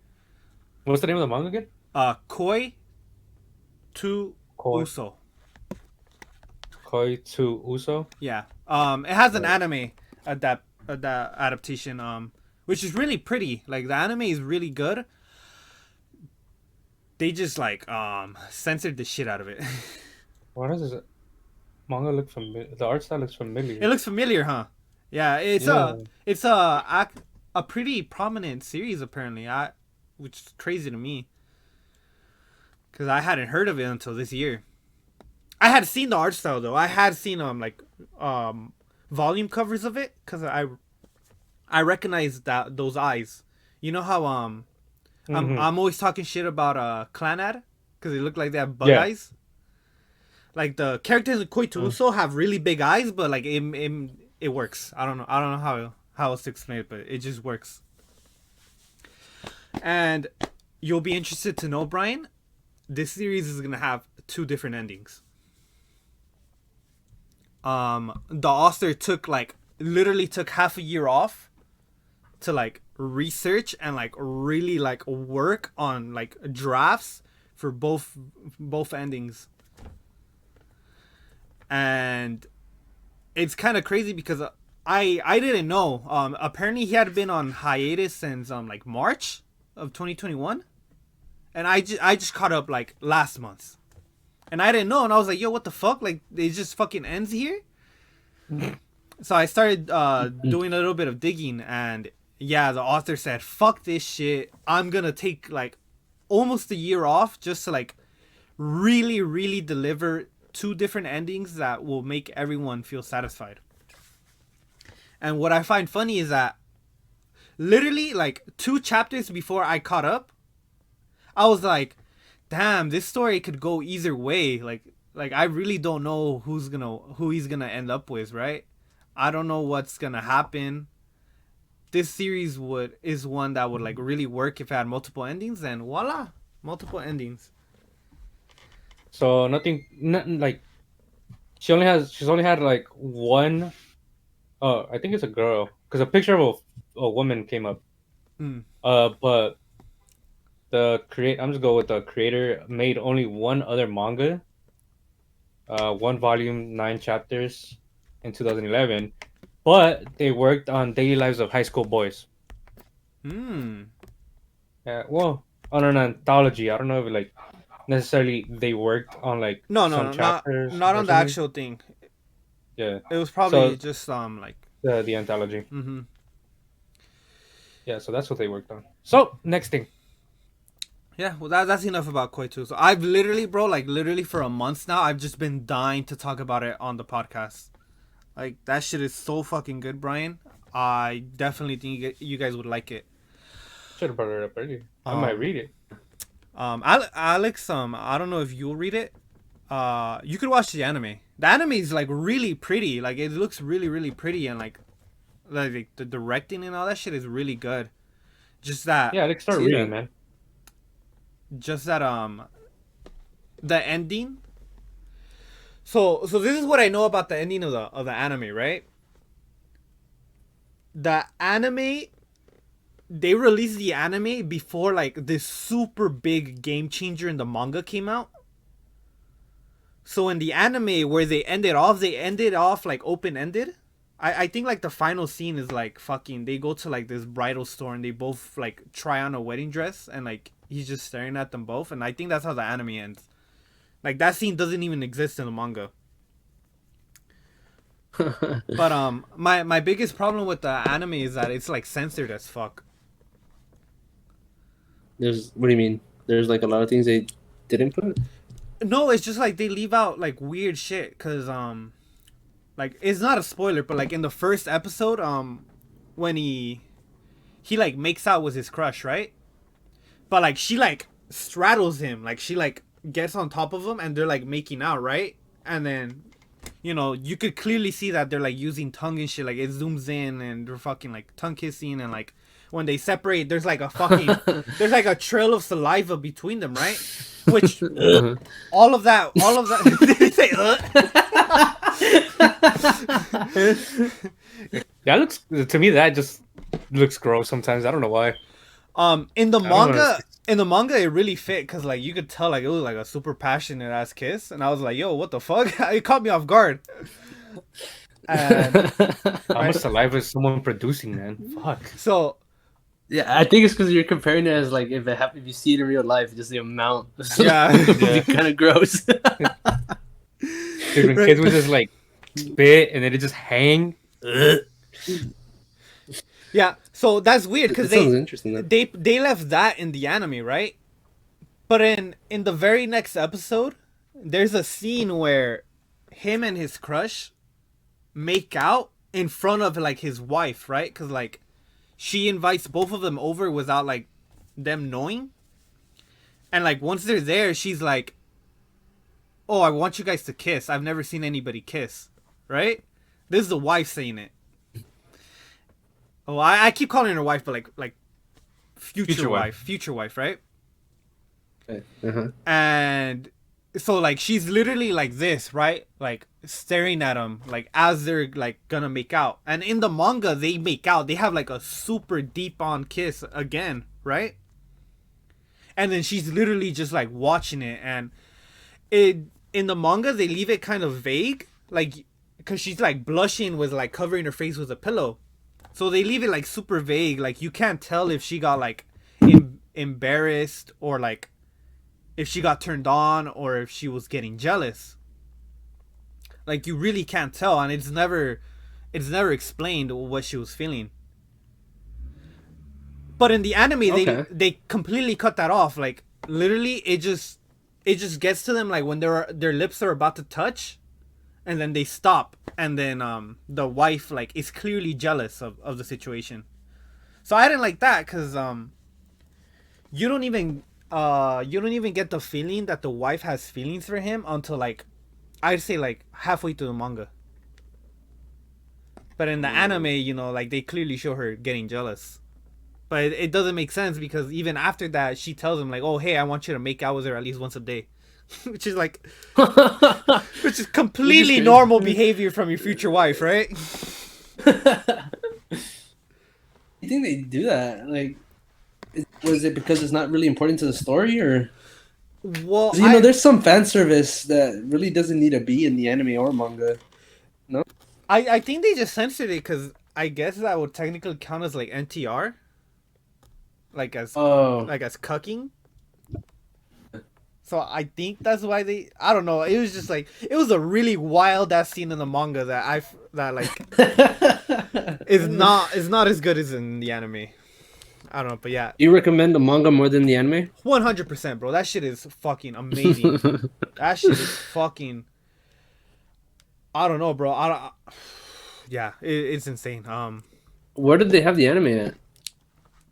What's the name of the manga again? Koi to Uso. Koi to Uso. Yeah. It has an anime adaptation. Which is really pretty. Like, the anime is really good. They just like censored the shit out of it. What is this? Manga look familiar. The art style looks familiar. It looks familiar, huh? Yeah, it's a pretty prominent series apparently. Which is crazy to me, because I hadn't heard of it until this year. I had seen the art style though. I had seen volume covers of it because I recognized those eyes. You know how I'm always talking shit about Clanad because they look like they have bug eyes. Like, the characters in Koi to Uso have really big eyes, but like it works. I don't know how else to explain it, but it just works. And you'll be interested to know, Brian, this series is gonna have two different endings. The author literally took half a year off to like research and like really like work on like drafts for both endings. And it's kind of crazy because I didn't know. Apparently he had been on hiatus since like March of 2021, and I just caught up like last month, and I didn't know, and I was like, yo, what the fuck? Like, it just fucking ends here. So I started doing a little bit of digging, and yeah, the author said, fuck this shit. I'm gonna take like almost a year off just to like really, really deliver two different endings that will make everyone feel satisfied. And what I find funny is that literally like 2 chapters before I caught up, I was like, damn, this story could go either way. Like I really don't know who he's gonna end up with, right? I don't know what's gonna happen. This series is one that would like really work if it had multiple endings, and voila, multiple endings. So nothing like she's only had like one. Oh, I think it's a girl because a picture of a woman came up. But I'm just go with the creator made only one other manga. 1 volume, 9 chapters in 2011, but they worked on daily lives of high school boys. Yeah, well, on an anthology. I don't know if like necessarily they worked on like some chapters. Not on the actual thing. Yeah, it was probably just like the anthology. Yeah, so that's what they worked on. So next thing. Yeah, well that's enough about Koi 2. So I've literally, bro, like literally for a month now, I've just been dying to talk about it on the podcast. Like, that shit is so fucking good, Brian. I definitely think you guys would like it. Should have brought it up earlier. I might read it. Alex, I don't know if you'll read it. You could watch the anime. The anime is like really pretty. Like, it looks really, really pretty, and like the directing and all that shit is really good. Just that. Yeah, let's start reading, man. Just that the ending. So this is what I know about the ending of the anime, right? The anime, they released the anime before like this super big game changer in the manga came out. So in the anime where they ended off like open ended. I think like the final scene is like fucking, they go to like this bridal store and they both like try on a wedding dress, and like he's just staring at them both, and I think that's how the anime ends. Like, that scene doesn't even exist in the manga. But my biggest problem with the anime is that it's like censored as fuck. What do you mean? There's like a lot of things they didn't put. No, it's just like they leave out like weird shit cuz like it's not a spoiler, but like in the first episode when he like makes out with his crush, right? But like she like straddles him, like she like gets on top of him and they're like making out, right? And then you could clearly see that they're like using tongue and shit. Like it zooms in and they're fucking like tongue kissing, and like when they separate, there's like a fucking there's like a trail of saliva between them, right? Which all of that did he say That looks to me that just looks gross sometimes. I don't know why. In the I don't know. manga, it really fit because like you could tell like it was like a super passionate ass kiss, and I was like, yo, what the fuck? It caught me off guard. And How much saliva is someone producing, man? Fuck. so Yeah, I think it's because you're comparing it as like if if you see it in real life, just the amount. Yeah. It'd be kind of gross. Dude, when kids would just like spit and then it just hang. yeah, so that's weird because That sounds interesting. Though. they left that in the anime, right? But in the very next episode, there's a scene where him and his crush make out in front of like his wife, right? Because like she invites both of them over without like them knowing, and like once they're there, she's like, "Oh, I want you guys to kiss. I've never seen anybody kiss." Right? This is the wife saying it. Oh, I keep calling her wife, but like future wife, right? Uh-huh. And so like she's literally like this, right? Like staring at him like as they're like gonna make out. And in the manga they make out. They have like a super deep on kiss again, right? And then she's literally just like watching it, and in the manga they leave it kind of vague, like cuz she's like blushing with like covering her face with a pillow. So they leave it like super vague, like you can't tell if she got like embarrassed or like if she got turned on or if she was getting jealous. Like you really can't tell, and it's never explained what she was feeling. But in the anime they completely cut that off. Like literally it just gets to them like when their lips are about to touch, and then they stop, and then the wife like is clearly jealous of the situation. So I didn't like that because you don't even get the feeling that the wife has feelings for him until like I'd say like halfway through the manga. But in the anime, like they clearly show her getting jealous. But it doesn't make sense because even after that, she tells him like, "Oh, hey, I want you to make out with her at least once a day," which is like, which is completely normal behavior from your future wife, right? You think they do that? Like, was it because it's not really important to the story, or? Well, There's some fan service that really doesn't need to be in the anime or manga. No, I think they just censored it because I guess that would technically count as like NTR, like as cucking. So I think that's why they. I don't know. It was just like it was a really wild ass scene in the manga that is not as good as in the anime. I don't know, but yeah. You recommend the manga more than the anime? 100%, bro. That shit is fucking amazing. That shit is fucking. I don't know, bro. Yeah, it's insane. Where did they have the anime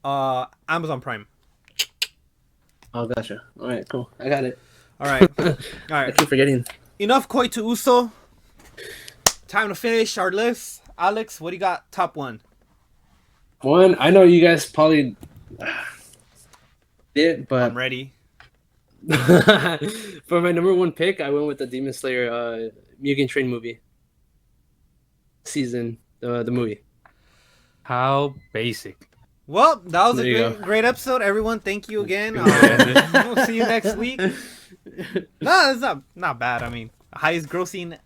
at? Amazon Prime. Oh, gotcha. All right, cool. I got it. All right, all right. I keep forgetting. Enough koi to uso. Time to finish our list. Alex, what do you got? Top one. One, I know you guys probably did, but I'm ready. for my number one pick, I went with the Demon Slayer Mugen Train movie. Season, the movie. How basic. Well, that was There you a go. great episode. Everyone, thank you again. We'll see you next week. No, it's not bad. I mean, highest grossing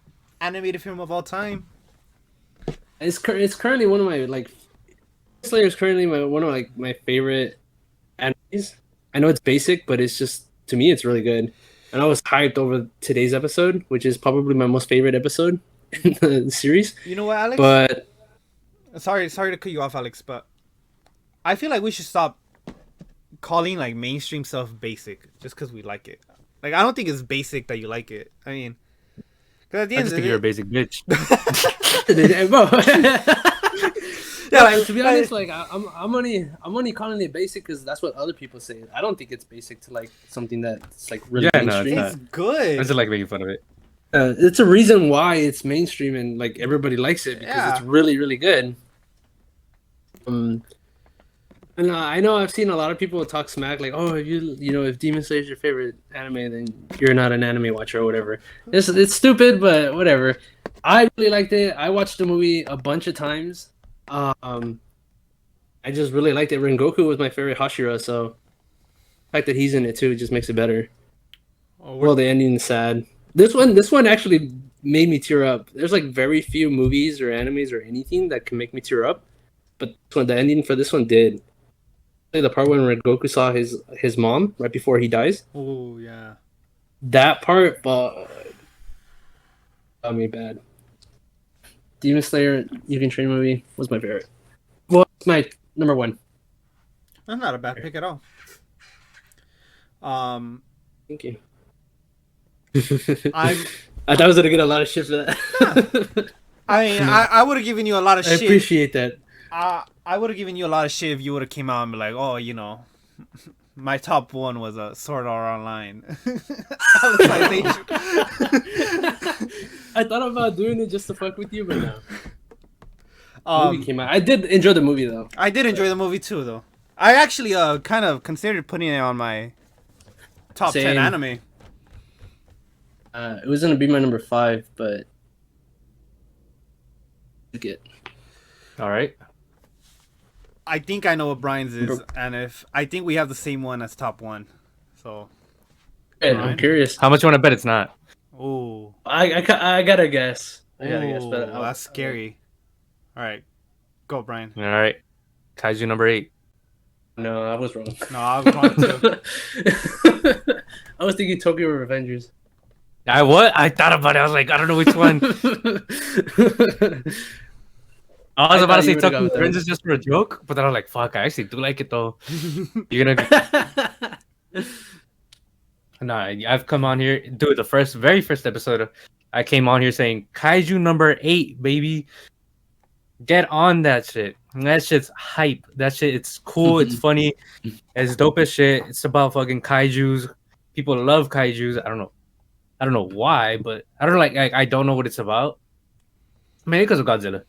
animated film of all time. It's currently one of my like. Slayer is currently one of my favorite animes. I know it's basic, but it's just to me it's really good. And I was hyped over today's episode, which is probably my most favorite episode. in the series. You know what, Alex? But Sorry to cut you off, Alex, but I feel like we should stop calling like mainstream stuff basic just because we like it. Like, I don't think it's basic that you like it. I mean, because at the I end just of think you're a the basic bitch. yeah, like, to be honest, like I'm only calling it basic because that's what other people say. I don't think it's basic to like something that's like really Yeah, no, it's mainstream. not. it's good. I just like making fun of it. It's a reason why it's mainstream and like everybody likes it because it's Yeah. really really good. And I know I've seen a lot of people talk smack like, oh, if you know if Demon Slayer is your favorite anime, then you're not an anime watcher or whatever. It's stupid, but whatever. I really liked it. I watched the movie a bunch of times. I just really liked it. Rengoku was my favorite Hashira, so the fact that he's in it too just makes it better. Oh, Well, the ending is sad. This one actually made me tear up. There's like very few movies or animes or anything that can make me tear up, but the ending for this one did. The part when Rengoku saw his mom right before he dies. oh yeah. That part, got me bad. Demon Slayer, You Can Train movie was my favorite. Well, it's my number one. That's not a bad pick at all. Thank you. I'm. I thought I was gonna get a lot of shit for that. I mean, I would have given you a lot of I shit. appreciate that. I would have given you a lot of shit if you would have came out and be like, oh, you know, my top one was a Sword Art Online. Alicization. I thought about doing it just to fuck with you, but no. Movie um, came out. I did enjoy the movie though. I did enjoy the movie too, though. I actually kind of considered putting it on my top 10 Same. anime. It was gonna be my number 5, but took it. All right. I think I know what Brian's is, and if I think we have the same one as top one, so. Hey, Alright. I'm curious. How much you want to bet it's not? Oh, I gotta guess. I gotta guess, but that's scary. All right, go, Brian. All right. Kaiju number 8. No, I was wrong. No, I was wrong too. I was thinking Tokyo Revengers. I thought about it. I was like, I don't know which one. I was about to thought say you would've gone Tokyo with that. Revengers just for a joke, but then I was like, fuck, I actually do like it though. You're gonna Nah, I've come on here, dude. The very first episode, I came on here saying Kaiju number 8, baby. Get on that shit. That shit's hype. That shit, it's cool. It's funny. It's dope as shit. It's about fucking kaiju's. People love kaiju's. I don't know why, but I don't like. I don't know what it's about. Maybe because of Godzilla.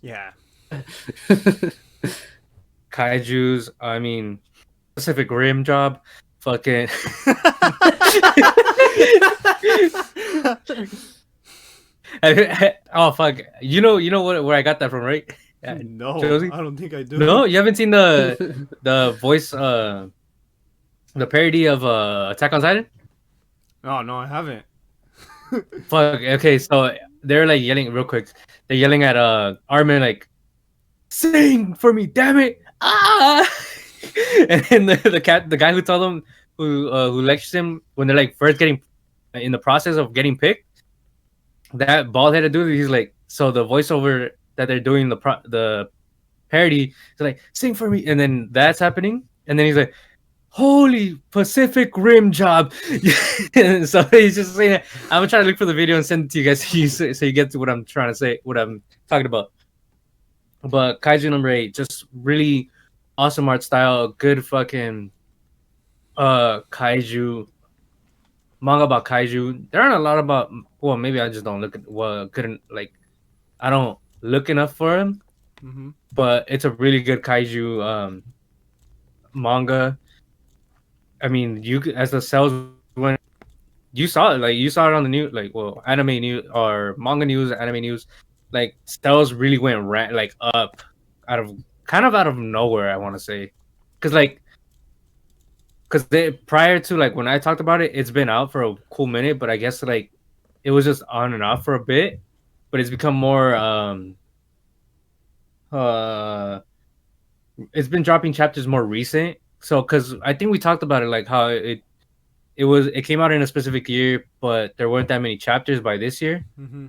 Yeah. Kaiju's. I mean, Pacific Rim job. Fucking. Oh fuck! You know what? Where I got that from, right? No, Josie? I don't think I do. No, you haven't seen the voice the parody of Attack on Titan? No, I haven't. Fuck. Okay, so they're like yelling real quick. They're yelling at Armin like, "Sing for me, damn it!" Ah! And then the guy who told them who lectures him when they're like first getting in the process of getting picked. That bald headed dude, he's like, so the voiceover that they're doing the parody is like, "Sing for me," and then that's happening, and then he's like, "Holy Pacific Rim job!" And so he's just saying that. I'm gonna try to look for the video and send it to you guys so you get to what I'm trying to say, what I'm talking about. But Kaiju number 8, just really awesome art style, good fucking kaiju manga about kaiju. There aren't a lot about. Well, maybe I just don't look at. Well, couldn't like. I don't look enough for him. Mm-hmm. But it's a really good kaiju manga. I mean, you as the sales went, you saw it. Like you saw it on the news. Like, well, anime news or manga news, anime news. Like sales really went like up, out of nowhere. I want to say, because they prior to like when I talked about it, it's been out for a cool minute, but I guess like it was just on and off for a bit, but it's become more it's been dropping chapters more recent. So because I think we talked about it, like how it came out in a specific year, but there weren't that many chapters by this year. Mm-hmm.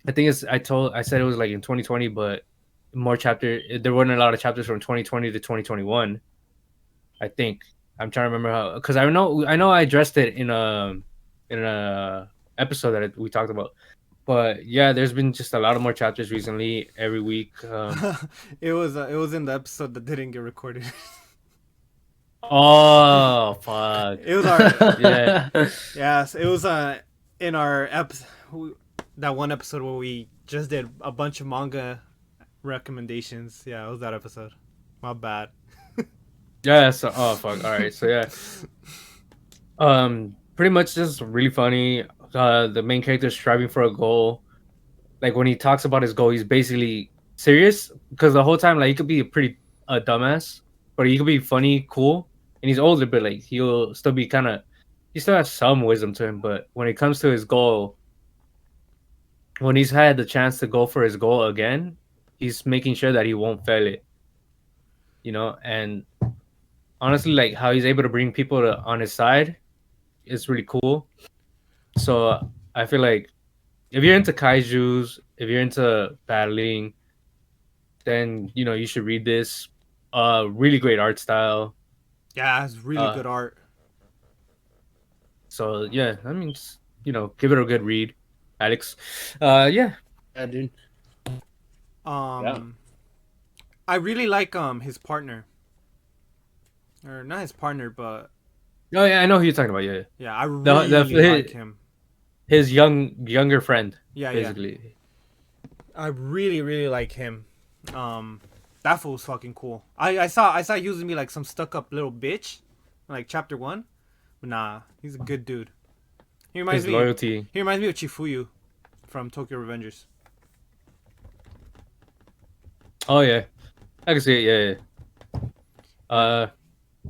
I think I said it was like in 2020, but there weren't a lot of chapters from 2020 to 2021. I think I'm trying to remember how, because I know I addressed it in a episode that we talked about. But yeah, there's been just a lot of more chapters recently every week. It was in the episode that didn't get recorded. Oh fuck! It was our Yeah, yes. It was in our episode, that one episode where we just did a bunch of manga recommendations. Yeah, it was that episode. My bad. yeah. So oh fuck! All right, so yeah, pretty much just really funny. The main character is striving for a goal. Like when he talks about his goal, he's basically serious because the whole time, like, he could be a dumbass, but he could be funny, cool, and he's older, but like he'll still be he still has some wisdom to him. But when it comes to his goal, when he's had the chance to go for his goal again, he's making sure that he won't fail it. And honestly, like how he's able to bring people on his side is really cool. So I feel like if you're into kaijus, if you're into battling, then you should read this. Really great art style. Yeah, it's really good art. So yeah, I mean, just, give it a good read, Alex. Yeah. Yeah, dude. I really like his partner, or not his partner, but Oh yeah, I know who you're talking about. Yeah, yeah, I really like him. his younger friend. Yeah, basically. I really like him. That fool's fucking cool. I saw he was gonna be like some stuck up little bitch, like chapter 1, but nah, he's a good dude. He reminds His me. loyalty. He reminds me of Chifuyu from Tokyo Revengers. Oh yeah, I can see it. Yeah.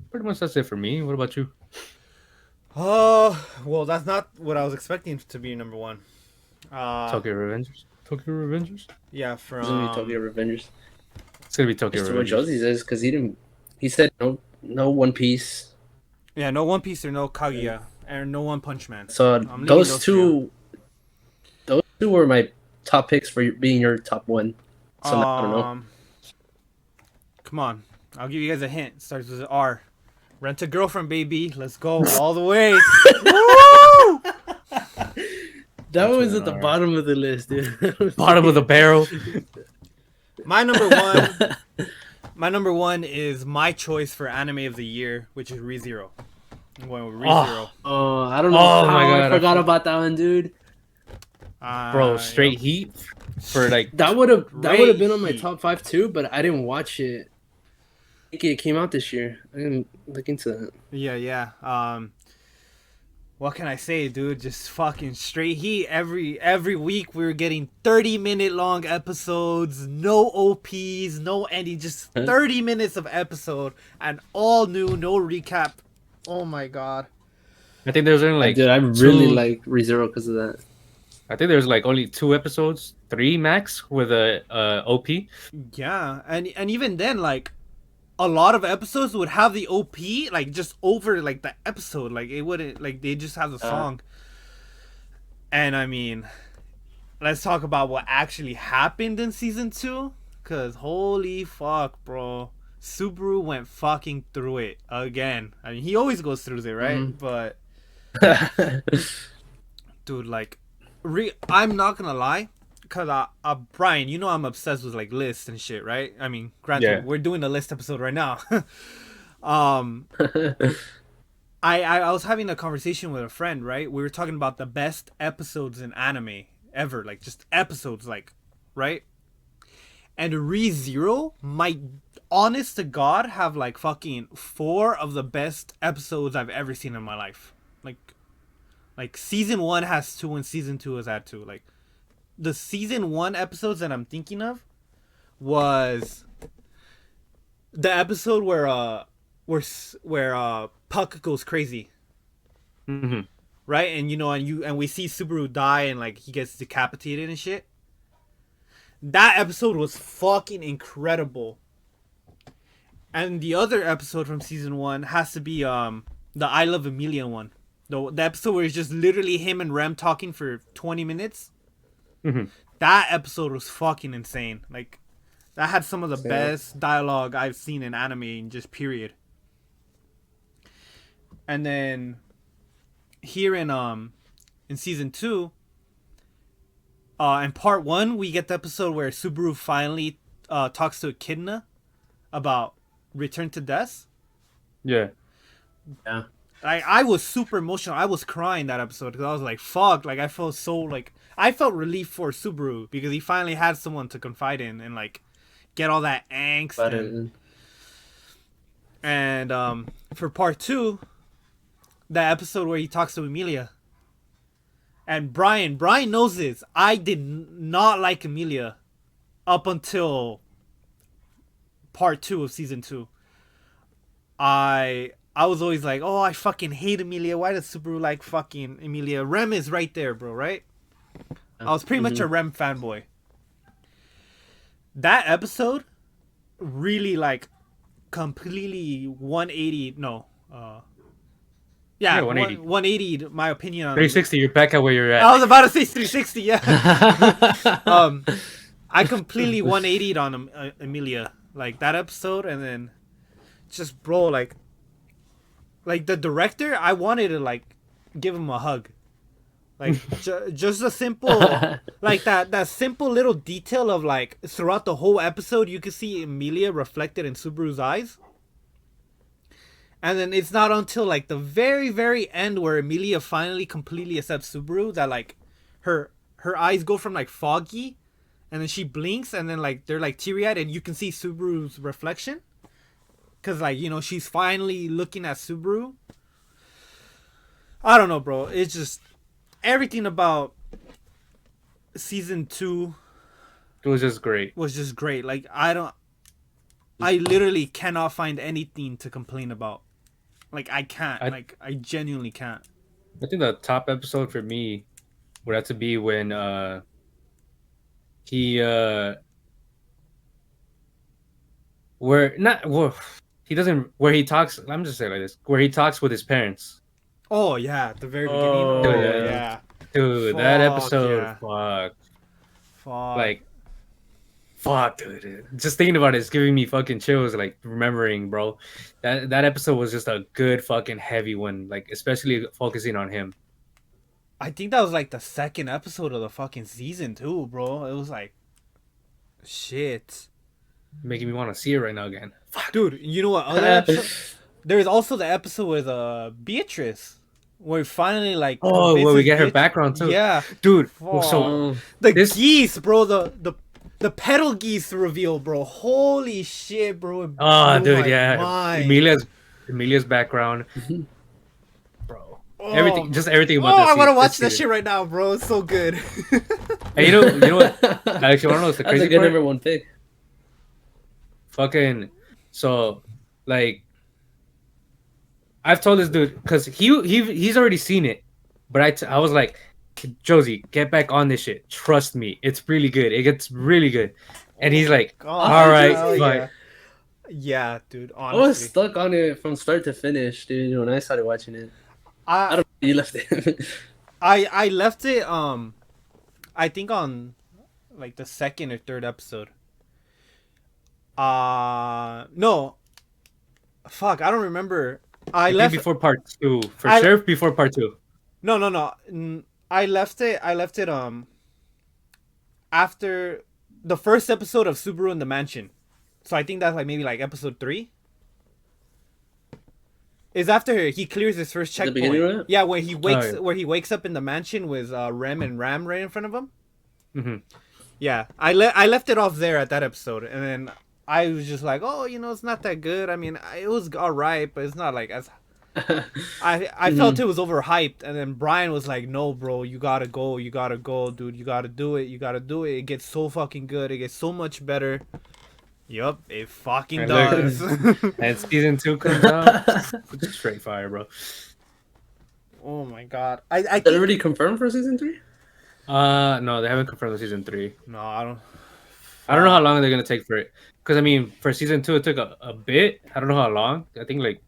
Pretty much that's it for me. What about you? Oh, well, that's not what I was expecting to be number 1. Tokyo Revengers. Tokyo Revengers. Yeah, It's gonna be Tokyo Revengers. It's gonna be Tokyo Mr. What Revengers. Josie says because he said no One Piece. Yeah, no One Piece or no Kaguya, and no One Punch Man. So I'm leaving those three two were my top picks for being your top one. So I don't know. Come on, I'll give you guys a hint. It starts with an R. Rent a Girlfriend, baby. Let's go all the way. Woo! That was at an the R. bottom of the list, dude. Bottom of the barrel. My number 1. My number 1 is my choice for anime of the year, which is ReZero. I'm going with ReZero. Oh, I don't know Oh how my God, I forgot about that one, dude. Bro, straight heat for like That would have been on my Heat. top 5 too, but I didn't watch it. I think it came out this year. I didn't look into that. Yeah. What can I say, dude? Just fucking straight heat. Every week we were getting 30-minute long episodes, no OPs, no ending, just 30 minutes of episode, and all new, no recap. Oh my god. I think there's only like Dude, I really two- like ReZero because of that. I think there's like only 2 episodes, 3 max with a OP. Yeah, and even then, like, a lot of episodes would have the OP like just over like the episode, like it wouldn't, like they just have the song. And I mean, let's talk about what actually happened in season 2, cause holy fuck, bro, Subaru went fucking through it again. I mean, he always goes through it, right? But dude, like, I'm not gonna lie. Cause Brian, you know I'm obsessed with like lists and shit, right? I mean, granted, Yeah. we're doing a list episode right now. I was having a conversation with a friend, right? We were talking about the best episodes in anime ever, like just episodes, like, right? And ReZero might, honest to God, have like fucking 4 of the best episodes I've ever seen in my life. Like season 1 has 2 and season 2 has had 2. Like, the season 1 episodes that I'm thinking of was the episode where Puck goes crazy, Mm-hmm. right? And and we see Subaru die and like he gets decapitated and shit. That episode was fucking incredible. And the other episode from season 1 has to be The I Love Emilia one. The episode where it's just literally him and Rem talking for 20 minutes. Mm-hmm. That episode was fucking insane. Like, that had some of the Same. best dialogue I've seen in anime in just period. And then here in season 2, in part 1, we get the episode where Subaru finally talks to Echidna about Return to Death. Yeah. Yeah. I was super emotional. I was crying that episode because I was like, fuck. Like, I felt so, like, I felt relief for Subaru because he finally had someone to confide in and, like, get all that angst. But And for part 2, the episode where he talks to Emilia. And Brian knows this. I did not like Emilia up until part 2 of season 2. I was always like, oh, I fucking hate Emilia. Why does Subaru like fucking Emilia? Rem is right there, bro, right? I was pretty much a Rem fanboy. That episode really, like, completely 180. No. Yeah, 180. 180, my opinion on 360, you're back at where you're at. I was about to say 360, yeah. I completely 180'd on Emilia. Like, that episode, and then just, bro, like the director, I wanted to, like, give him a hug. Like, just a simple, like, that simple little detail of, like, throughout the whole episode, you could see Emilia reflected in Subaru's eyes. And then it's not until, like, the very, very end where Emilia finally completely accepts Subaru that, like, her eyes go from, like, foggy, and then she blinks, and then, like, they're, like, teary-eyed, and you can see Subaru's reflection. Because, like, you know, she's finally looking at Subaru. I don't know, bro. It's just everything about season 2 It was just great. was just great. Like, I literally cannot find anything to complain about. Like, I can't. I genuinely can't. I think the top episode for me would have to be when he he doesn't, where he talks, I'm just saying like this, where he talks with his parents. Oh, yeah. At the very beginning. Oh, Oh, yeah. yeah. Dude, that Fuck, episode, yeah. fuck. Like, fuck, dude. Just thinking about it is giving me fucking chills, like, remembering, bro. That episode was just a good fucking heavy one, like, especially focusing on him. I think that was, like, the second episode of the fucking season, too, bro. It was like, shit. Making me want to see it right now again. Fuck. Dude, you know what other episode? There's also the episode with Beatrice, where finally, like, Oh, where we get her Beatrice- background, too. Yeah. Dude, Fuck. so The this- geese, bro. The pedal geese reveal, bro. Holy shit, bro. It oh, blew dude, my yeah. mind. Emilia's background. Bro. Oh. Everything about Oh, this I want to se- watch this that season. shit right now, bro. It's so good. And you know what? I actually want to know what's the That's a crazy good part? number 1 pick. Fucking, so, like, I've told this dude, because he's already seen it, but I was like, Josie, get back on this shit. Trust me, it's really good. It gets really good. And he's like, God, all right, hell fine. yeah. Yeah, dude. I was Honestly, stuck on it from start to finish, dude, when I started watching it. I I don't know, you left it. I left it. I think on, like, the second or third episode. No. Fuck, I don't remember. I I think left before part 2. For I- sure, before part 2. No. I left it after the first episode of Subaru in the Mansion. So I think that's, like, maybe, like, episode 3. Is after he clears his first The checkpoint. beginning of it? Yeah, where he wakes yeah. where he wakes up in the mansion with Rem and Ram right in front of him. hmm Yeah, I left it off there at that episode, and then I was just like, oh, you know, it's not that good. I mean, it was alright, but it's not like as I felt it was overhyped. And then Brian was like, no, bro, you gotta go, dude, you gotta do it. It gets so fucking good. It gets so much better. Yup, it fucking And look- does. And season 2 comes out. Straight fire, bro. Oh my god, I Is it think already confirmed for season 3? No, they haven't confirmed the season 3. no, I don't. I don't know how long they're gonna take for it. Because I mean, for season 2, it took a bit. I don't know how long. I think like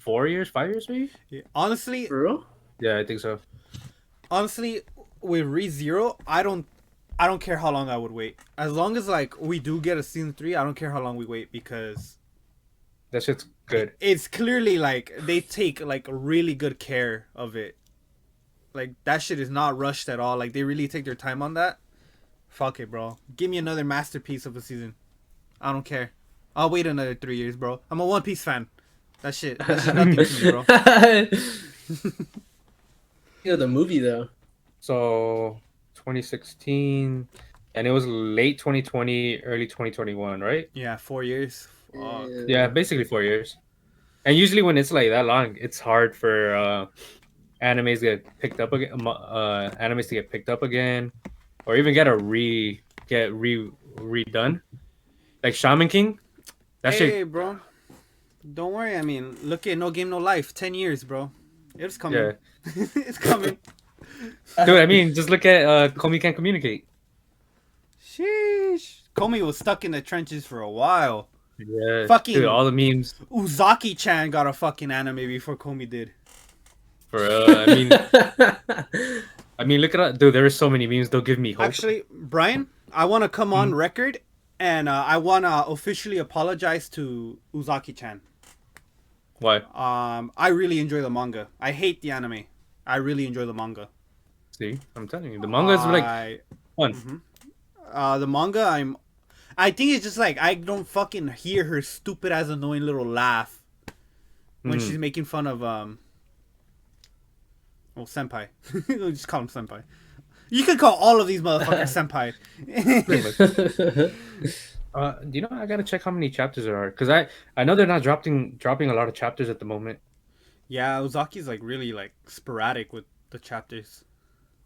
4 years, 5 years, maybe. Honestly, For real? Yeah, I think so. honestly, with ReZero, I don't care how long I would wait. As long as like we do get a season 3, I don't care how long we wait because That shit's good. it's clearly like they take like really good care of it. Like that shit is not rushed at all. Like they really take their time on that. Fuck it, bro. Give me another masterpiece of a season. I don't care. I'll wait another 3 years, bro. I'm a One Piece fan. That's shit nothing to me, bro. Yeah, the movie though. So 2016, and it was late 2020, early 2021, right? Yeah, 4 years. Fuck. Yeah, basically 4 years. And usually when it's like that long, it's hard for animes to get picked up again. Animes to get picked up again, or even get redone. Like Shaman King, that Hey, shit. bro. Don't worry. I mean, look at No Game No Life. 10 years, bro. It's coming. Yeah, It's coming. dude. I mean, just look at Komi Can't Communicate. Sheesh. Komi was stuck in the trenches for a while. Yeah, Fucking- dude, all the memes. Uzaki-chan got a fucking anime before Komi did. For I mean, look at that, dude. There are so many memes. They'll give me hope. Actually, Brian, I want to come on record and I want to officially apologize to Uzaki-chan. Why? I really enjoy the manga. I hate the anime. I really enjoy the manga. See, I'm telling you, the manga is like fun. The manga, I think it's just like I don't fucking hear her stupid ass annoying little laugh when she's making fun of senpai. We'll just call him senpai. You can call all of these motherfuckers senpai. Do you know I gotta check how many chapters there are because I know they're not dropping a lot of chapters at the moment. Yeah, Uzaki's like really like sporadic with the chapters.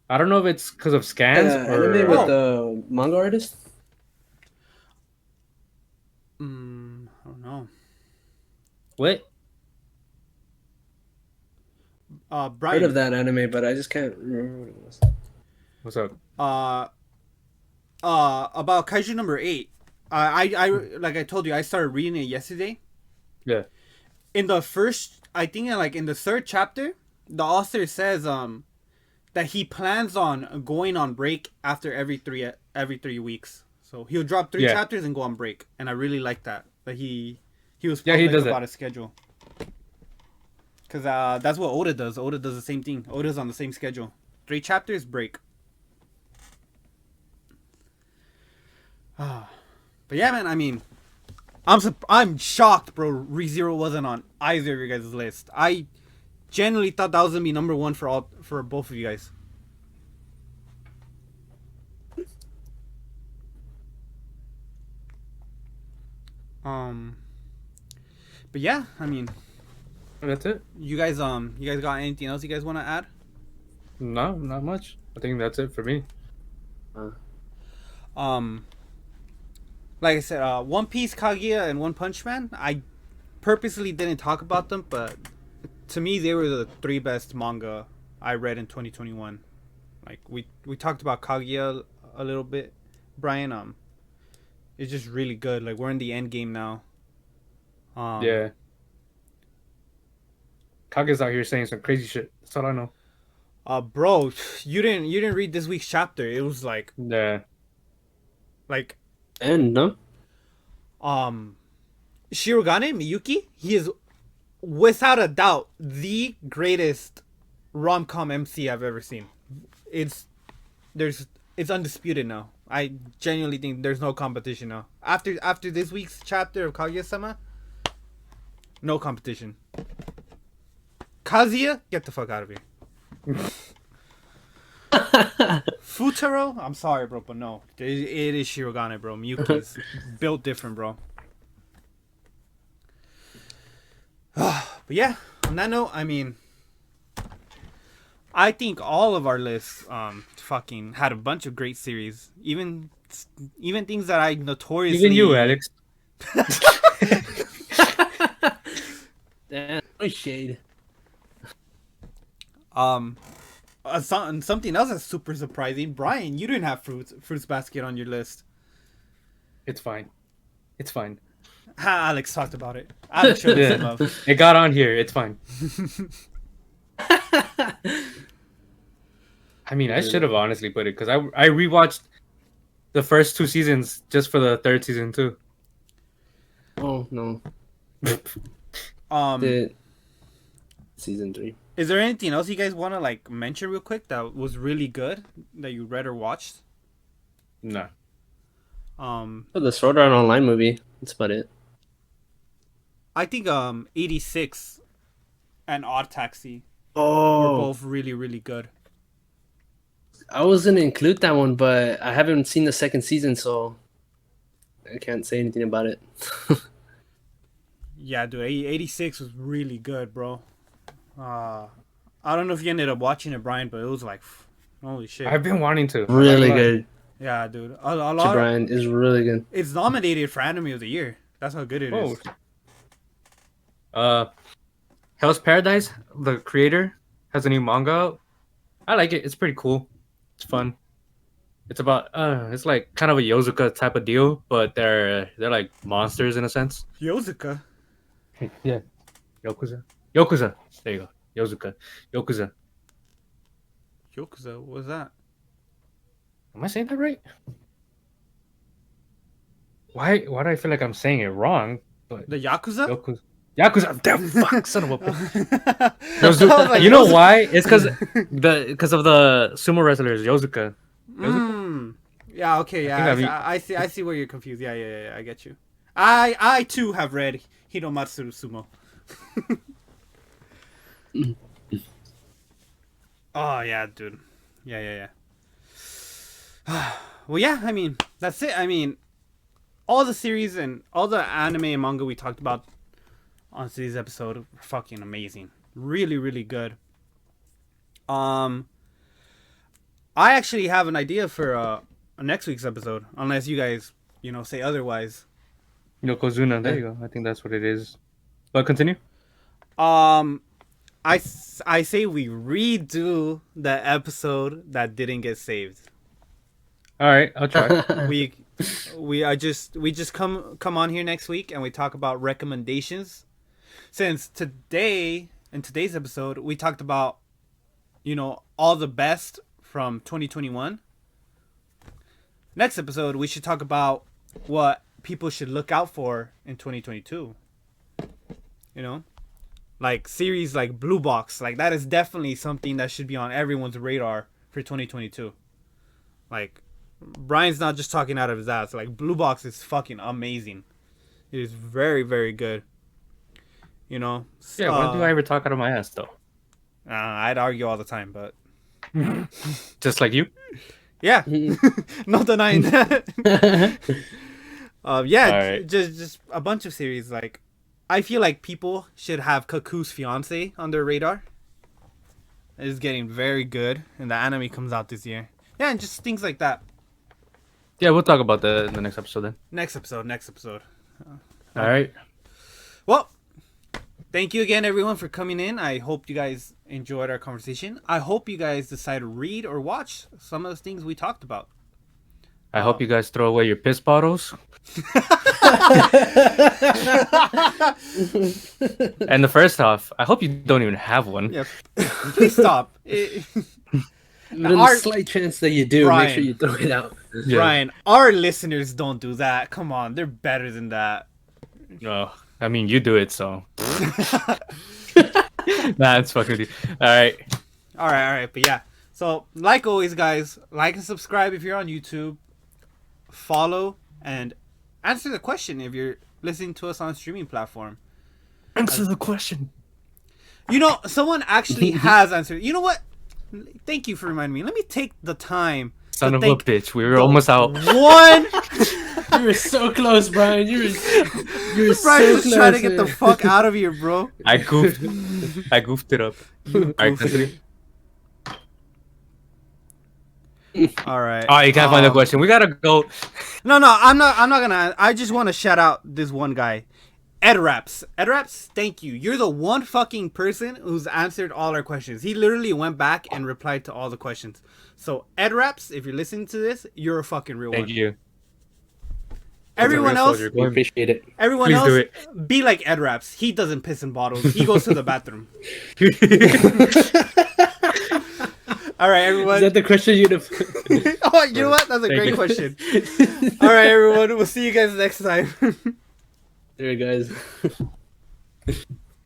I don't know if it's because of scans or Anime with the manga artist. I don't know. what. Heard Brian. of that anime, but I just can't remember what it was. What's up? About Kaiju number 8. I like I told you, I started reading it yesterday. Yeah. In the first, I think like in the 3rd chapter, the author says that he plans on going on break after every 3 weeks. So he'll drop 3 chapters and go on break, and I really like that. That he was he does about it. his schedule. Cause that's what Oda does. Oda does the same thing. Oda's on the same schedule. 3 chapters, break. But yeah, man. I mean, I'm shocked, bro. ReZero wasn't on either of your guys' list. I genuinely thought that was gonna be number 1 for both of you guys. But yeah, I mean, That's it. you guys got anything else you guys want to add? No, not much. I think that's it for me. Like I said, One Piece, Kaguya, and One Punch Man. I purposely didn't talk about them, but to me, they were the 3 best manga I read in 2021. Like we talked about Kaguya a little bit, Brian. It's just really good. Like we're in the end game now. Yeah. Kage's out here saying some crazy shit. That's all I know. Bro, you didn't read this week's chapter. It was like Yeah. And no. Shirogane Miyuki, he is without a doubt the greatest rom-com MC I've ever seen. It's undisputed now. I genuinely think there's no competition now. After this week's chapter of Kaguya-sama, no competition. Kazuya, get the fuck out of here. Futaro, I'm sorry, bro, but no. It is Shirogane, bro. Miyuki's built different, bro. But yeah, on that note, I mean, I think all of our lists fucking had a bunch of great series. Even things that I notoriously... Even you, Alex. Damn, no shade. Something else that's super surprising. Brian, you didn't have Fruits Basket on your list. It's fine. It's fine. Alex talked about it. Alex showed us some love. It got on here. It's fine. I mean, I should have honestly put it because I rewatched the first 2 seasons just for the third season too. Oh no. Um, The season 3. is there anything else you guys want to like mention real quick that was really good that you read or watched? No. Oh, the Sword Art Online movie. That's about it. I think 86 and Odd Taxi were Oh, both really really good. I was gonna include that one, but I haven't seen the second season, so I can't say anything about it. Yeah, dude, 86 was really good, bro. I don't know if you ended up watching it, Brian, but it was like, holy shit. I've been wanting to. Really good. Yeah, dude. A lot. Brian is really good. It's nominated for Anime of the Year. That's how good it is. Hell's Paradise, the creator, has a new manga out. I like it. It's pretty cool. It's fun. It's about it's like kind of a Yozuka type of deal, but they're like monsters in a sense. Yozuka. Yeah. Yokuza. Yokuza. There you go. Yozuka. Yokuza. Yokuza, what was that? Am I saying that right? Why do I feel like I'm saying it wrong? But The Yakuza? Yokuza. Yakuza. Damn, fuck, son of a bitch. I was like, You know Yozuka. why? It's because of the sumo wrestlers, Yozuka. Yeah, okay, yeah. I think I see where you're confused. Yeah, I get you. I too have read Hinomatsu Sumo. Oh yeah, dude. Yeah. Well, yeah. I mean, that's it. I mean, all the series and all the anime and manga we talked about on today's episode are fucking amazing. Really, really good. I actually have an idea for next week's episode, unless you guys, say otherwise. Yokozuna. There you go. I think that's what it is. But continue. I say we redo the episode that didn't get saved. All right, I'll try. we just come on here next week and we talk about recommendations. Since today in today's episode we talked about all the best from 2021. Next episode we should talk about what people should look out for in 2022. Like series like Blue Box, like that is definitely something that should be on everyone's radar for 2022. Like Brian's not just talking out of his ass. Like Blue Box is fucking amazing. It is very, very good. Yeah, when do I ever talk out of my ass though? I'd argue all the time, but Just like you? yeah, no denying that. Yeah, Alright. just a bunch of series. Like I feel like people should have Kaku's Fiance on their radar. It is getting very good, and the anime comes out this year. Yeah, and just things like that. Yeah, we'll talk about that in the next episode then. Next episode. All right. Well, thank you again, everyone, for coming in. I hope you guys enjoyed our conversation. I hope you guys decide to read or watch some of the things we talked about. I hope you guys throw away your piss bottles. And the first off, I hope you don't even have one. Yeah, please stop. There's a slight chance that you do. Brian. Make sure you throw it out. Yeah. Brian, our listeners don't do that. Come on, they're better than that. No, I mean you do it, so. Nah, it's fucking with you. All right. But yeah, so like always, guys, like and subscribe if you're on YouTube. Follow and answer the question if you're listening to us on a streaming platform. Answer the question. Someone actually has answered. You know what? Thank you for reminding me. Let me take the time. Son to of a thank bitch, we were almost out. One. You were so close, Brian. You were so Brian close. just trying to get the man. fuck out of here, bro. I goofed it up. All right, continue. All right. Oh, you can't find the question. We gotta go. No, I'm not gonna. I just want to shout out this one guy, Ed Raps. Ed Raps, thank you. You're the one fucking person who's answered all our questions. He literally went back and replied to all the questions. So Ed Raps, if you're listening to this, you're a fucking real one. Thank you. Everyone real else, soldier. We appreciate it. everyone Please else, do it. be like Ed Raps. He doesn't piss in bottles. He goes to the bathroom. All right, everyone. Is that the question you'd have? Oh, you know what? That's a Thank great you. question. All right, everyone. We'll see you guys next time. There, guys.